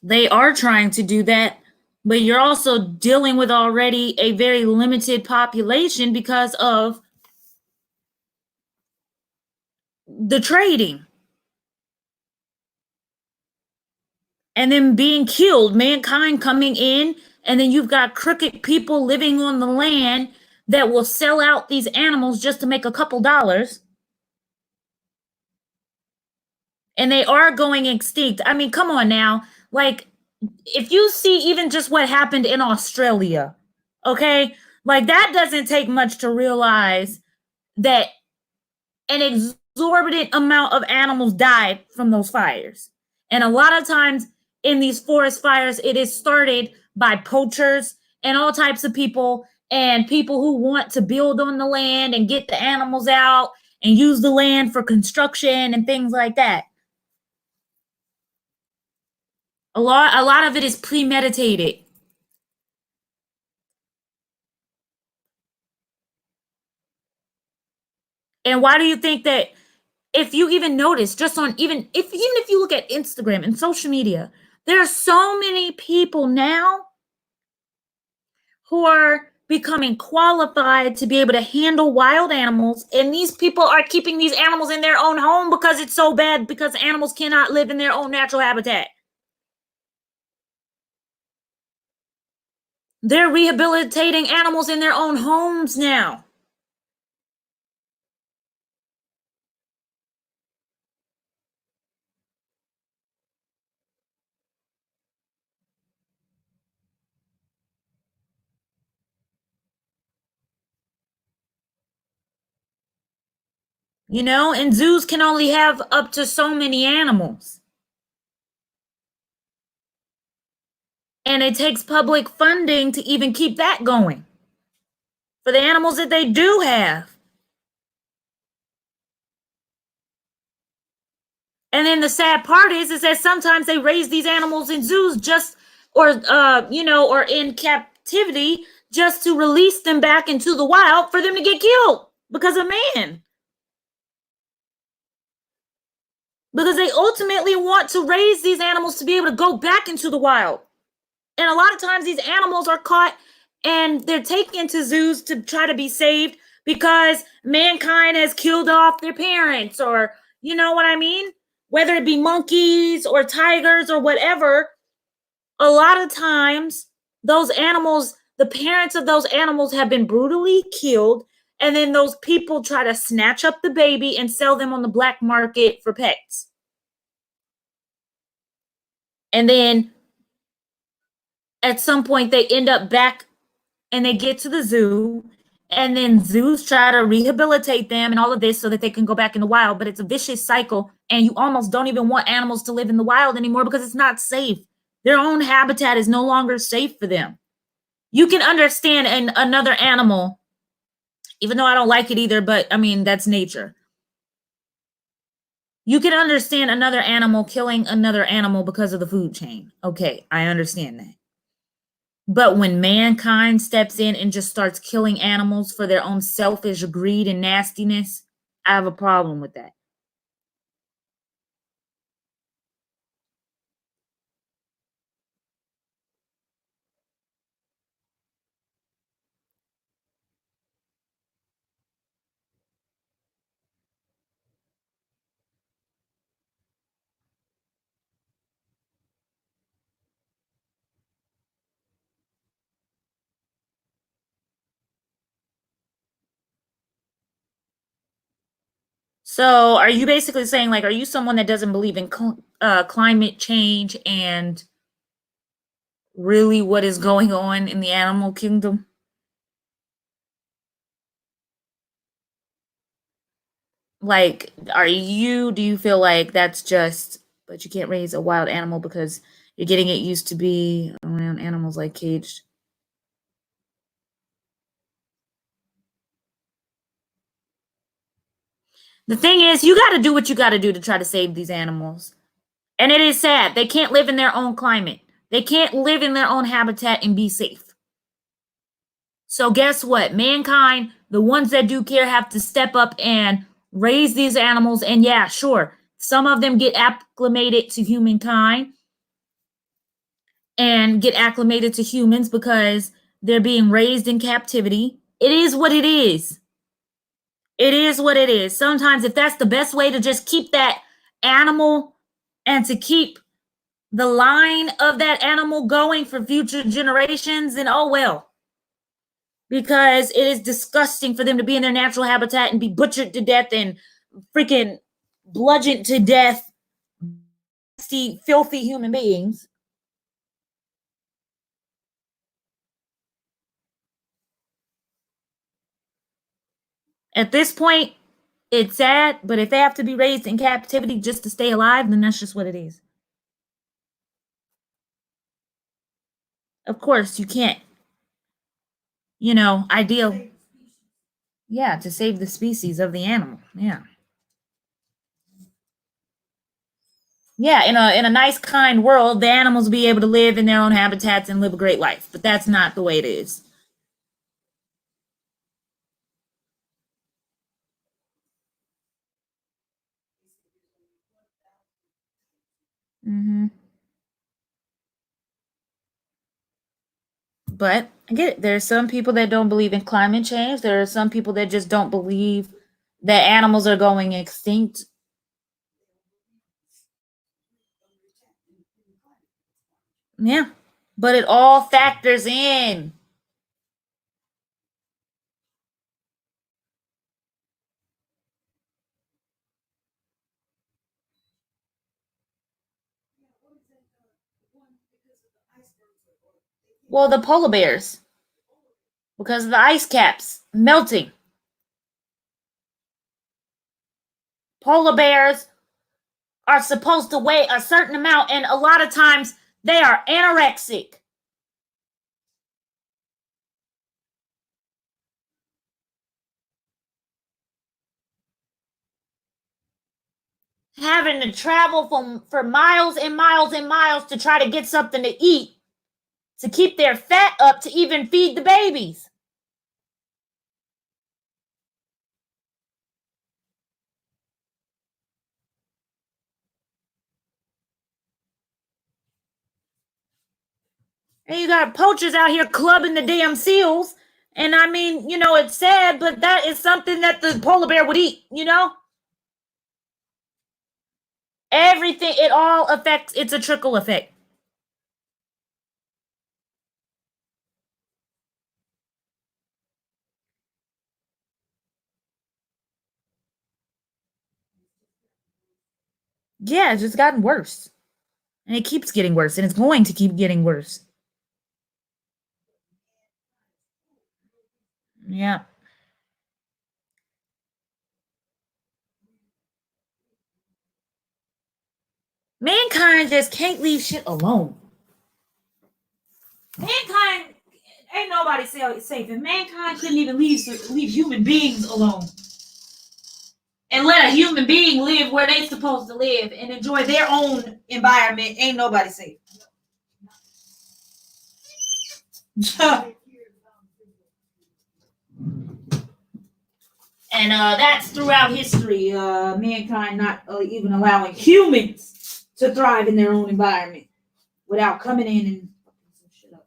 They are trying to do that, but you're also dealing with already a very limited population because of the trading and then being killed, mankind coming in, and then you've got crooked people living on the land that will sell out these animals just to make a couple dollars. And they are going extinct. I mean, come on now. Like, if you see even just what happened in Australia, okay? Like, that doesn't take much to realize that an exorbitant amount of animals died from those fires. And a lot of times in these forest fires, it is started by poachers and all types of people, and people who want to build on the land and get the animals out and use the land for construction and things like that. A lot of it is premeditated. And why do you think that, if you even notice, just on even if you look at Instagram and social media, there are so many people now who are becoming qualified to be able to handle wild animals, and these people are keeping these animals in their own home because it's so bad, because animals cannot live in their own natural habitat. They're rehabilitating animals in their own homes now. You know, and zoos can only have up to so many animals. And it takes public funding to even keep that going for the animals that they do have. And then the sad part is that sometimes they raise these animals in zoos just, or or in captivity, just to release them back into the wild for them to get killed because of man. Because they ultimately want to raise these animals to be able to go back into the wild. And a lot of times these animals are caught and they're taken to zoos to try to be saved because mankind has killed off their parents, or you know what I mean? Whether it be monkeys or tigers or whatever, a lot of times those animals, the parents of those animals have been brutally killed, and then those people try to snatch up the baby and sell them on the black market for pets. And then at some point they end up back and they get to the zoo, and then zoos try to rehabilitate them and all of this so that they can go back in the wild. But it's a vicious cycle, and you almost don't even want animals to live in the wild anymore because it's not safe. Their own habitat is no longer safe for them. You can understand another animal, even though I don't like it either, but I mean, that's nature. You can understand another animal killing another animal because of the food chain. Okay, I understand that. But when mankind steps in and just starts killing animals for their own selfish greed and nastiness, I have a problem with that. So, are you basically saying, like, are you someone that doesn't believe in climate change and really what is going on in the animal kingdom? Like, do you feel like that's just, but you can't raise a wild animal because you're getting it used to be around animals like caged? The thing is, you got to do what you got to do to try to save these animals. And it is sad. They can't live in their own climate. They can't live in their own habitat and be safe. So guess what? Mankind, the ones that do care, have to step up and raise these animals. And yeah, sure, some of them get acclimated to humankind and get acclimated to humans because they're being raised in captivity. It is what it is. It is what it is. Sometimes if that's the best way to just keep that animal and to keep the line of that animal going for future generations, then oh well. Because it is disgusting for them to be in their natural habitat and be butchered to death and freaking bludgeoned to death. See, filthy human beings. At this point, it's sad, but if they have to be raised in captivity just to stay alive, then that's just what it is. Of course, you can't, ideal. Yeah, to save the species of the animal. Yeah. Yeah, in a nice, kind world, the animals will be able to live in their own habitats and live a great life. But that's not the way it is. Mm-hmm. But I get it. There are some people that don't believe in climate change. There are some people that just don't believe that animals are going extinct. Yeah, but it all factors in. Well, the polar bears, because of the ice caps melting. Polar bears are supposed to weigh a certain amount, and a lot of times they are anorexic. Having to travel for miles and miles and miles to try to get something to eat to keep their fat up to even feed the babies. And you got poachers out here clubbing the damn seals. And I mean, it's sad, but that is something that the polar bear would eat, Everything, it all affects, it's a trickle effect. Yeah, it's just gotten worse. And it keeps getting worse, and it's going to keep getting worse. Yeah. Mankind just can't leave shit alone. Mankind, ain't nobody safe. And mankind couldn't even leave human beings alone. And let a human being live where they're supposed to live and enjoy their own environment. Ain't nobody safe. And that's throughout history, mankind not even allowing humans to thrive in their own environment without coming in and fucking some shit up.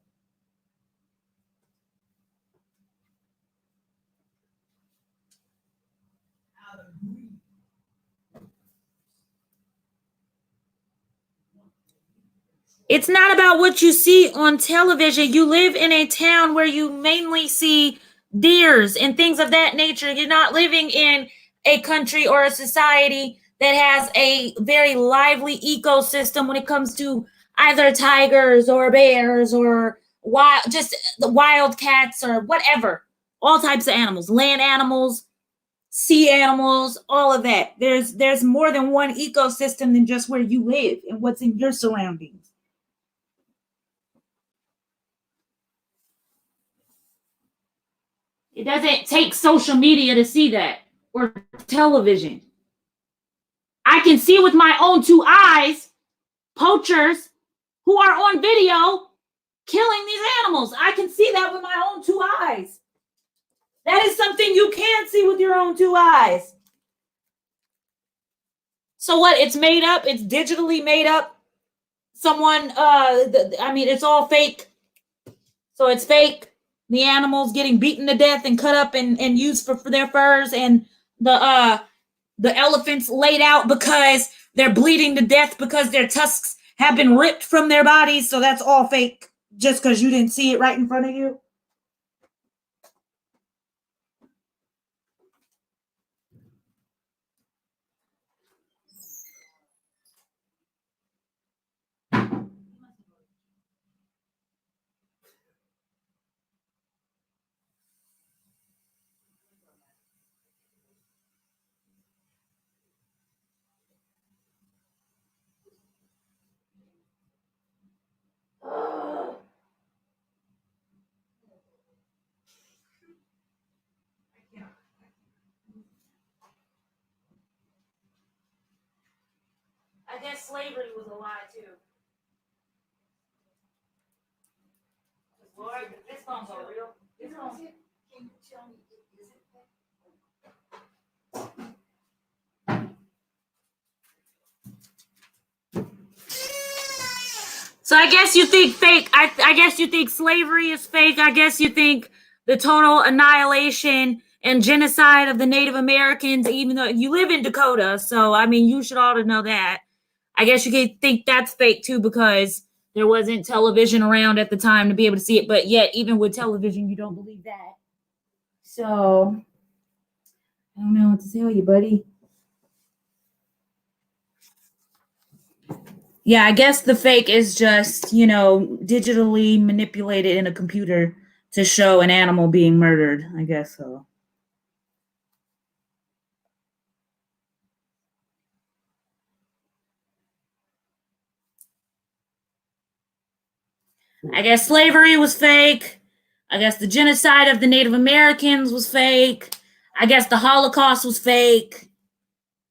It's not about what you see on television. You live in a town where you mainly see deers and things of that nature. You're not living in a country or a society that has a very lively ecosystem when it comes to either tigers or bears or just the wild cats or whatever. All types of animals, land animals, sea animals, all of that. There's more than one ecosystem than just where you live and what's in your surroundings. It doesn't take social media to see that or television. I can see with my own two eyes poachers who are on video killing these animals. I can see that with my own 2 eyes. That is something you can't see with your own 2 eyes. So what? It's made up. It's digitally made up. Someone, it's all fake. So it's fake. The animals getting beaten to death and cut up and used for their furs, and the elephants laid out because they're bleeding to death because their tusks have been ripped from their bodies. So that's all fake just because you didn't see it right in front of you. I guess slavery was a lie too. Lord, this phone's all real. This phone. Can you tell me, is it fake? So I guess you think fake. I guess you think slavery is fake. I guess you think the total annihilation and genocide of the Native Americans, even though you live in Dakota. So, I mean, you should ought to know that. I guess you could think that's fake too because there wasn't television around at the time to be able to see it. But yet, even with television, you don't believe that. So, I don't know what to tell you, buddy. Yeah, I guess the fake is just, digitally manipulated in a computer to show an animal being murdered. I guess so. I guess slavery was fake. I guess the genocide of the Native Americans was fake. I guess the Holocaust was fake.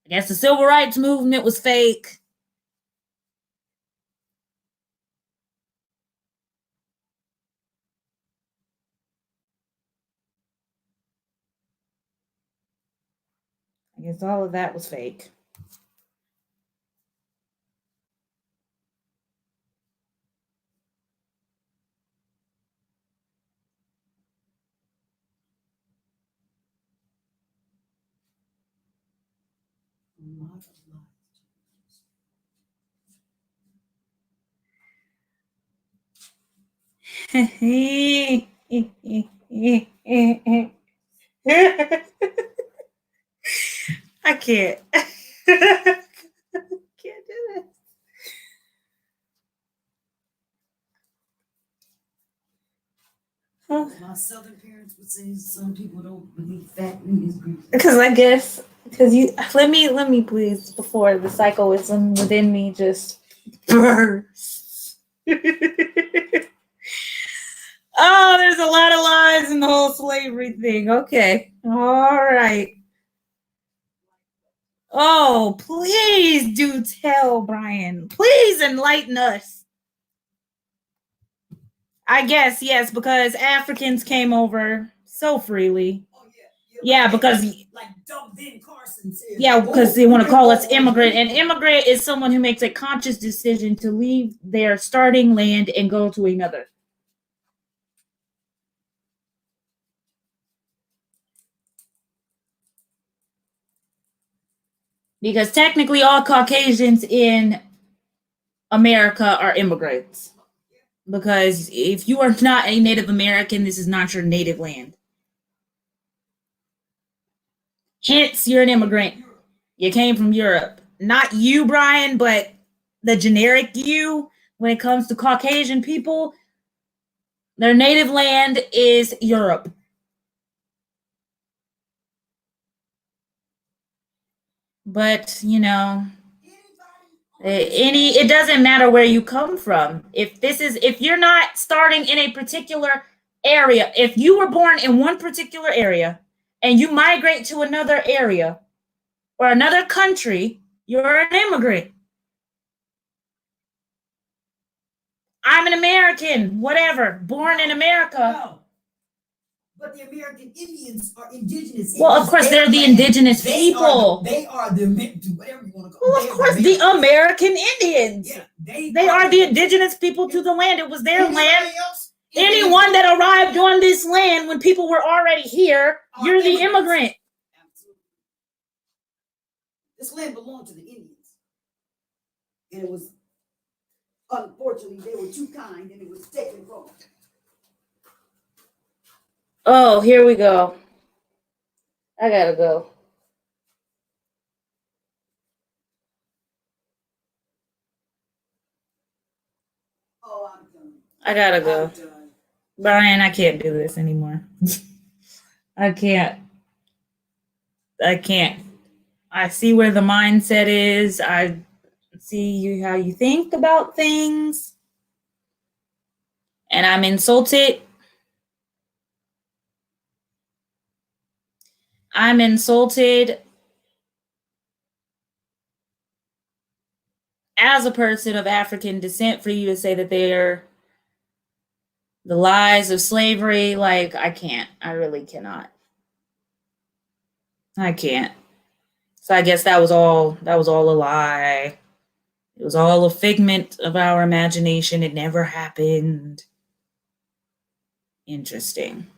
I guess the Civil Rights Movement was fake. I guess all of that was fake. I can't. Can't do this. My southern parents would say some people don't believe fat meat is greasy. Because let me please, before the psychoism within me just bursts. Oh, there's a lot of lies in the whole slavery thing. Okay. All right. Oh, please do tell, Brian. Please enlighten us. I guess, yes, because Africans came over so freely. Oh, Yeah, because like Doug Ben Carson said. Yeah, because they want to call us immigrant. And immigrant is someone who makes a conscious decision to leave their starting land and go to another. Because technically all Caucasians in America are immigrants. Because if you are not a Native American, this is not your native land. Hence, you're an immigrant. You came from Europe. Not you, Brian, but the generic you. When it comes to Caucasian people, their native land is Europe. But, it doesn't matter where you come from. If you're not starting in a particular area, if you were born in one particular area and you migrate to another area or another country, you're an immigrant. I'm an American, whatever, born in America. No. But the American Indians are indigenous. Well, of course, they're the indigenous people. They are the whatever you want to call. Well, of course, the American Indians. Yeah, they are the indigenous people to the land. It was their land. Anyone that arrived on this land when people were already here, you're the immigrant. Absolutely. This land belonged to the Indians, and it was unfortunately they were too kind, and it was taken from them. Oh, here we go. I gotta go. Oh, I'm done. I gotta go. Brian, I can't do this anymore. I can't. I see where the mindset is. I see how you think about things. And I'm insulted. I'm insulted as a person of African descent for you to say that they're the lies of slavery. Like, I can't. I really cannot. I can't. So I guess that was all a lie. It was all a figment of our imagination. It never happened. Interesting.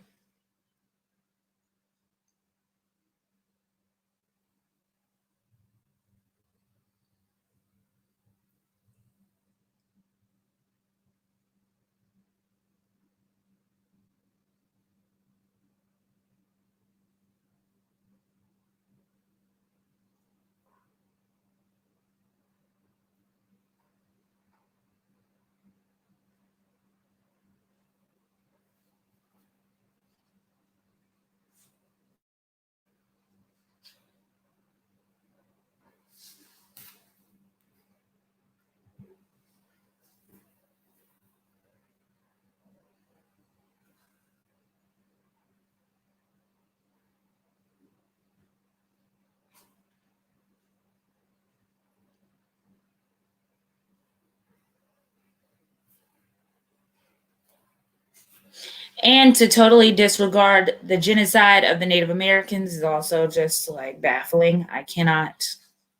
And to totally disregard the genocide of the Native Americans is also just like baffling. I cannot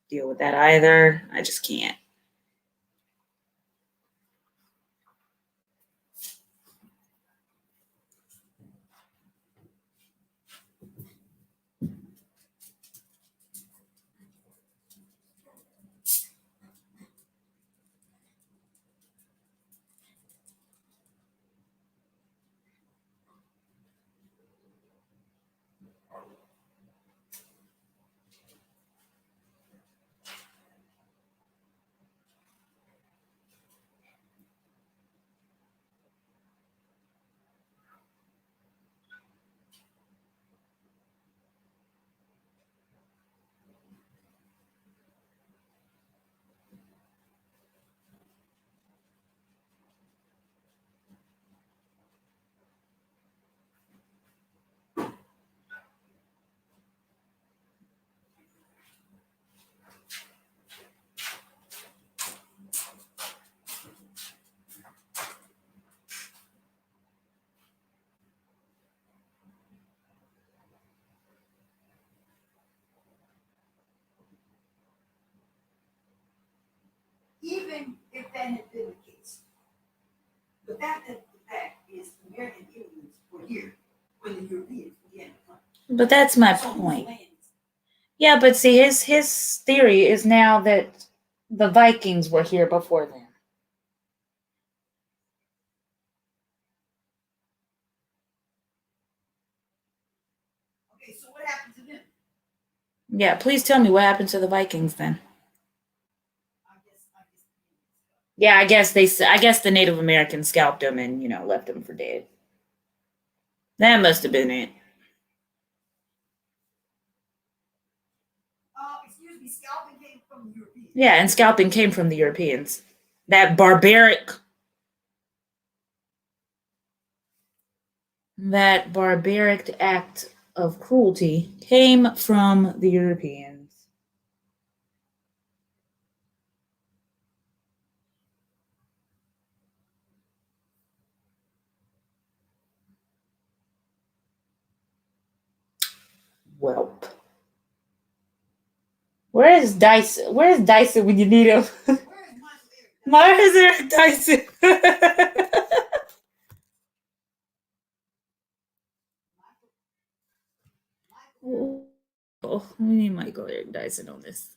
deal with that either. I just can't. Even if that had been the case, the fact is American Indians were here when the Europeans began to come. But that's my point. Yeah, but see, his theory is now that the Vikings were here before them. Okay, so what happened to them? Yeah, please tell me what happened to the Vikings then. Yeah, I guess the Native Americans scalped them and, left them for dead. That must have been it. Excuse me, scalping came from the Europeans. Yeah, and scalping came from the Europeans. That barbaric act of cruelty came from the Europeans. Welp. Where is Dyson? Where is Dyson when you need him? Where is Michael Eric? Why is there Dyson? Oh, we need Michael Eric Dyson on this.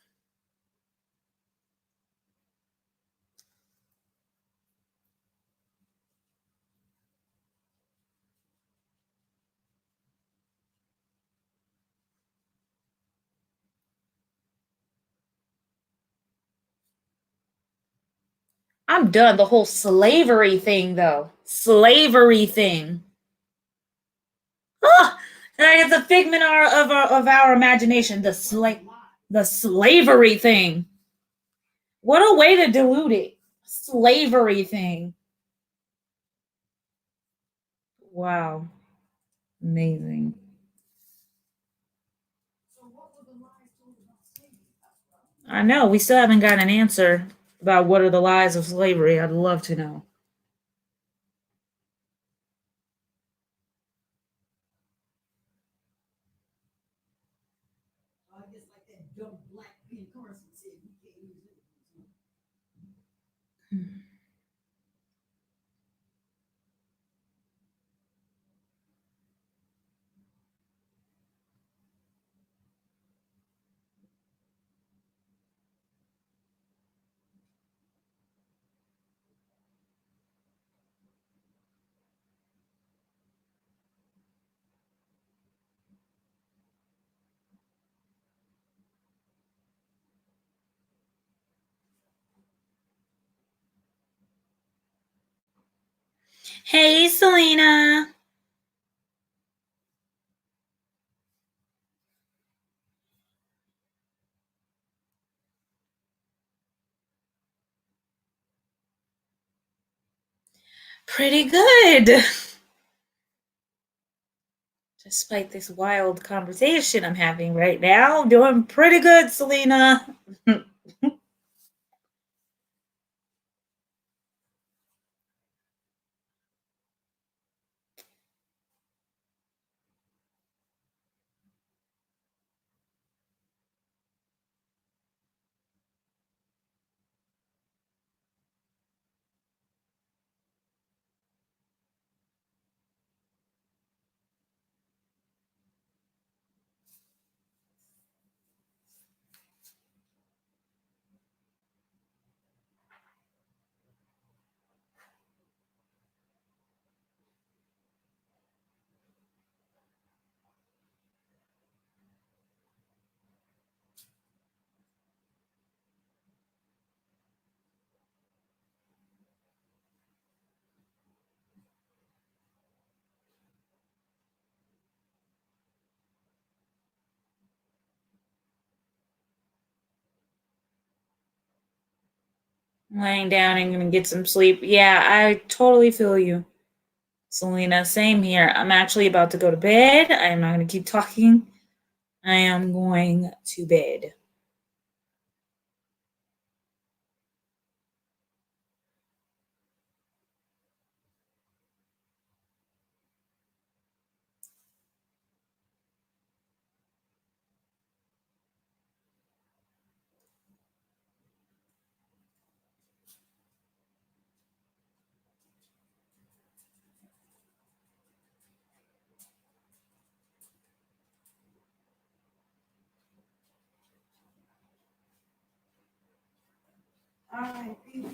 I'm done. The whole slavery thing, though. Slavery thing. Oh, it's a figment of our imagination. The slavery thing. What a way to dilute it. Slavery thing. Wow. Amazing. So what were the lies told about slavery? I know. We still haven't got an answer about what are the lies of slavery. I'd love to know. I guess like that dumb black Ben Carson said, we can't use it. Hey, Selena. Pretty good. Despite this wild conversation I'm having right now, doing pretty good, Selena. Laying down and gonna get some sleep. Yeah, I totally feel you, Selena. Same here. I'm actually about to go to bed. I am not gonna keep talking. I am going to bed. All right, people.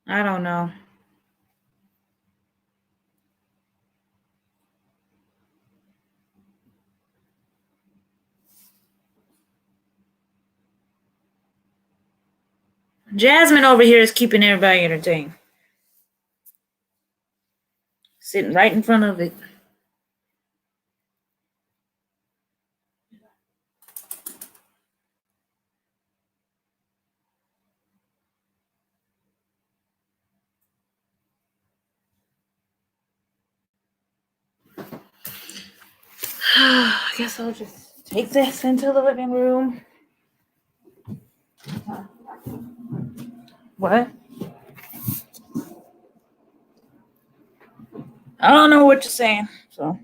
I don't know. Jasmine over here is keeping everybody entertained. Sitting right in front of it. I guess I'll just take this into the living room. What? I don't know what you're saying. So.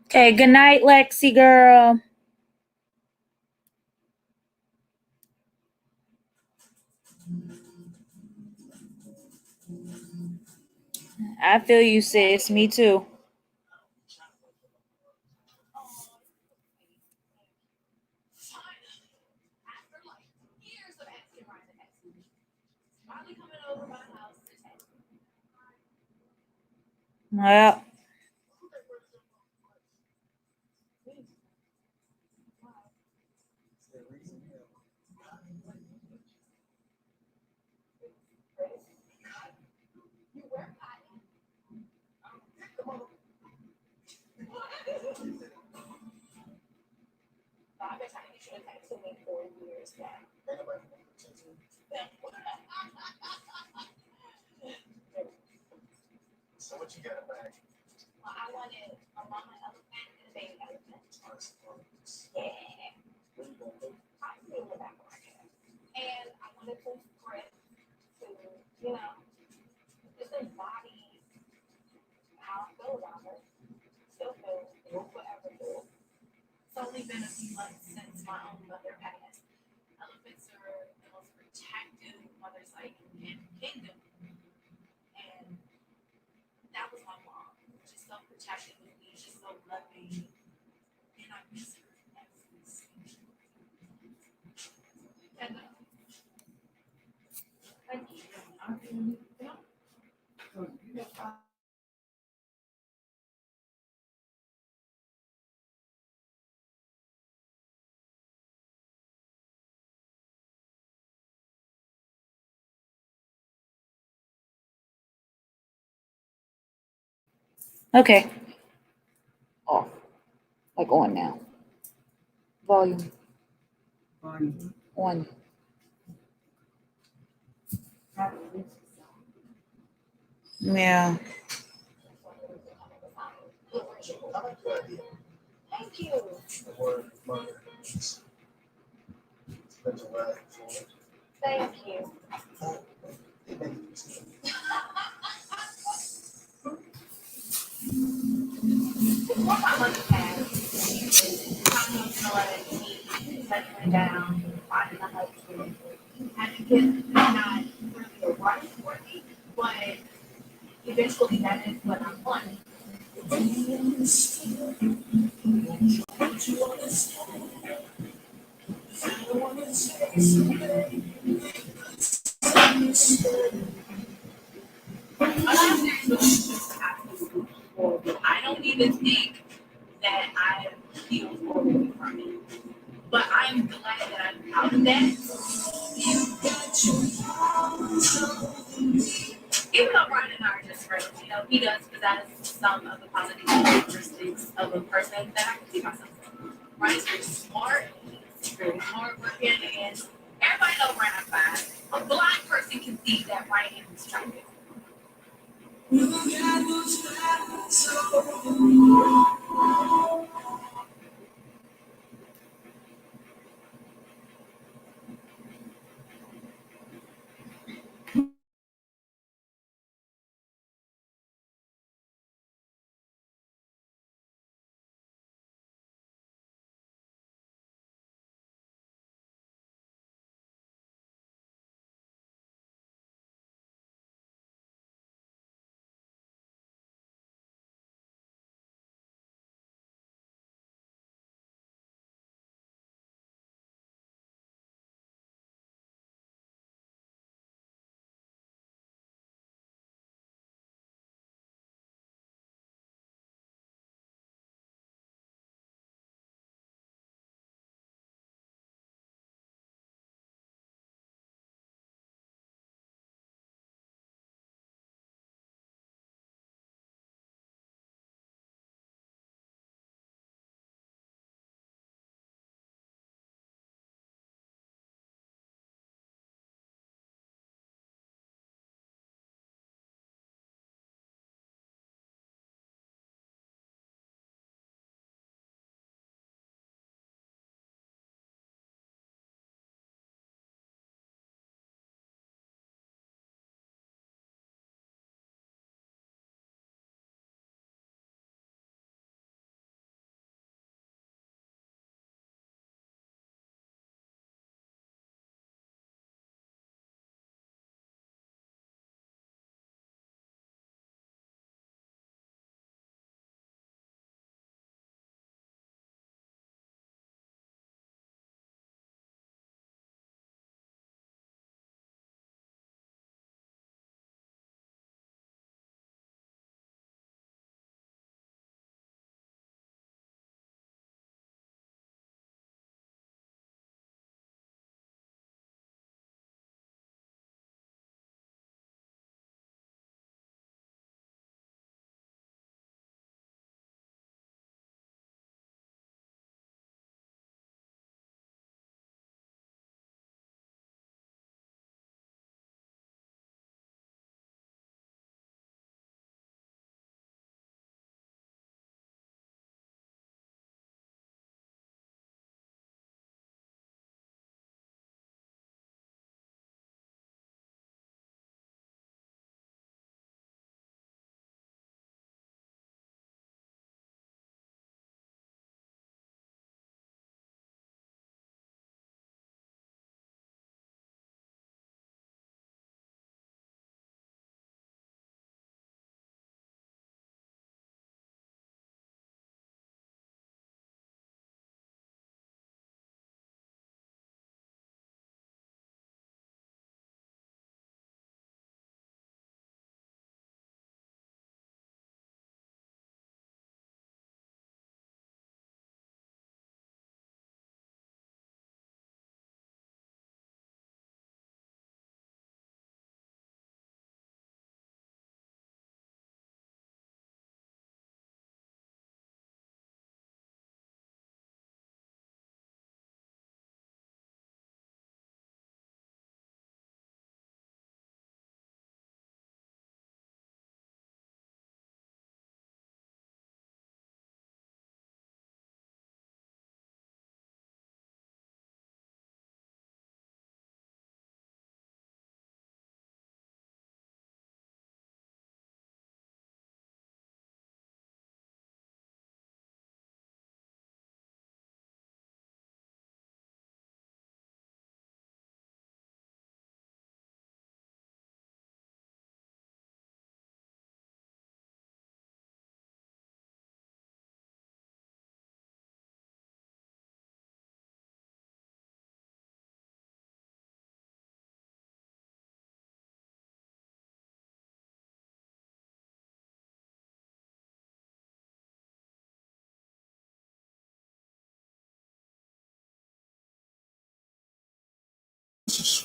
Okay, good night, Lexi girl. I feel you, sis. Me too. Well, So what you got back? I wanted a mama elephant and a baby elephant. Yeah. I feel the back of my head. And I wanted some script to, just embody how I feel about it. Still feel whatever feel. It's only been a few months since my own mother passed. Elephants are the most protective mothers like in the kingdom. And that was my mom. Just so protective of me, just so loving. And I miss her. And thank you. okay. Off. Like on now. Volume on. Yeah. Thank you. The word mother means spiritual life. Thank you. Before my mother passed, I was settling down, finding a husband, and the kids is not really a right for me, but eventually that is what I want. I don't even think that I feel fully from it. But I'm glad that I'm out of that. Even though Brian and I are just friends, he does possess some of the positive characteristics of a person that I can see myself in. Brian's very smart, he's very hardworking, and everybody knows Brian I'm fine. A blind person can see that Brian is attractive.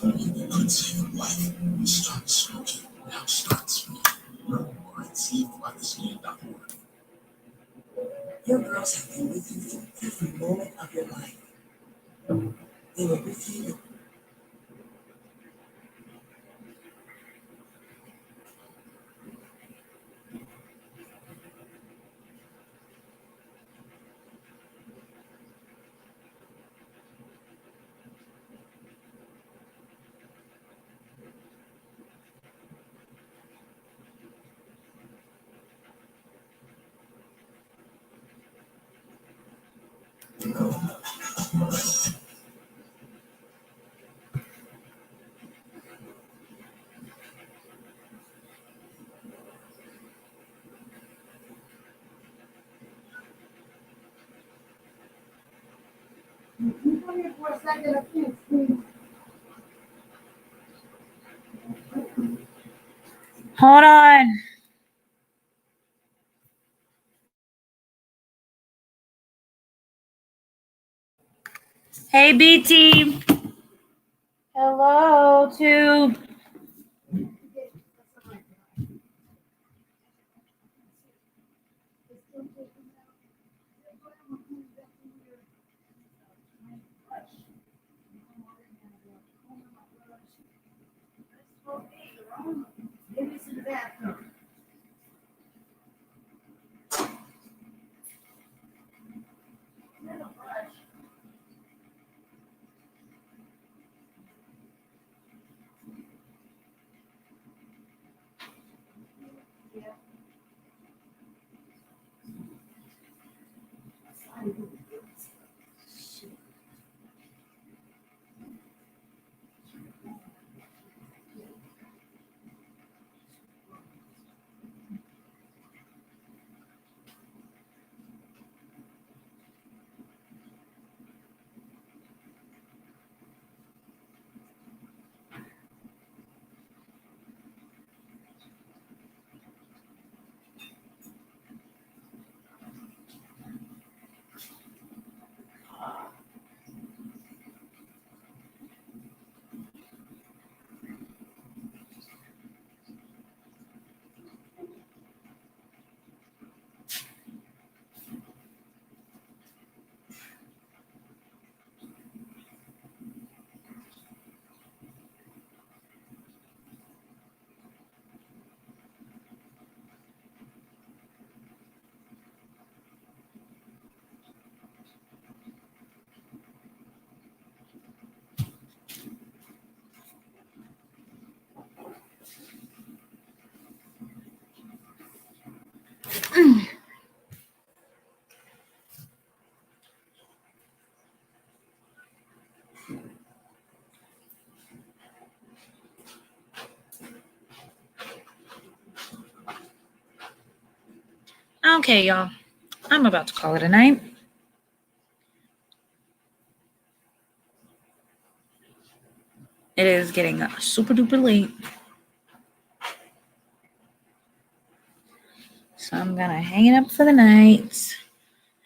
Smoking that could save your life. Start smoking. Now start smoking. Learn more at SaveByTheScan.org. Your girls have been with you through every moment of your life. They were with you. Hold on. Hey, BT. Hello, tube. Okay, y'all. I'm about to call it a night. It is getting super duper late. So I'm gonna hang it up for the night.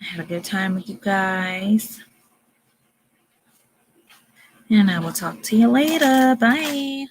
I had a good time with you guys. And I will talk to you later. Bye.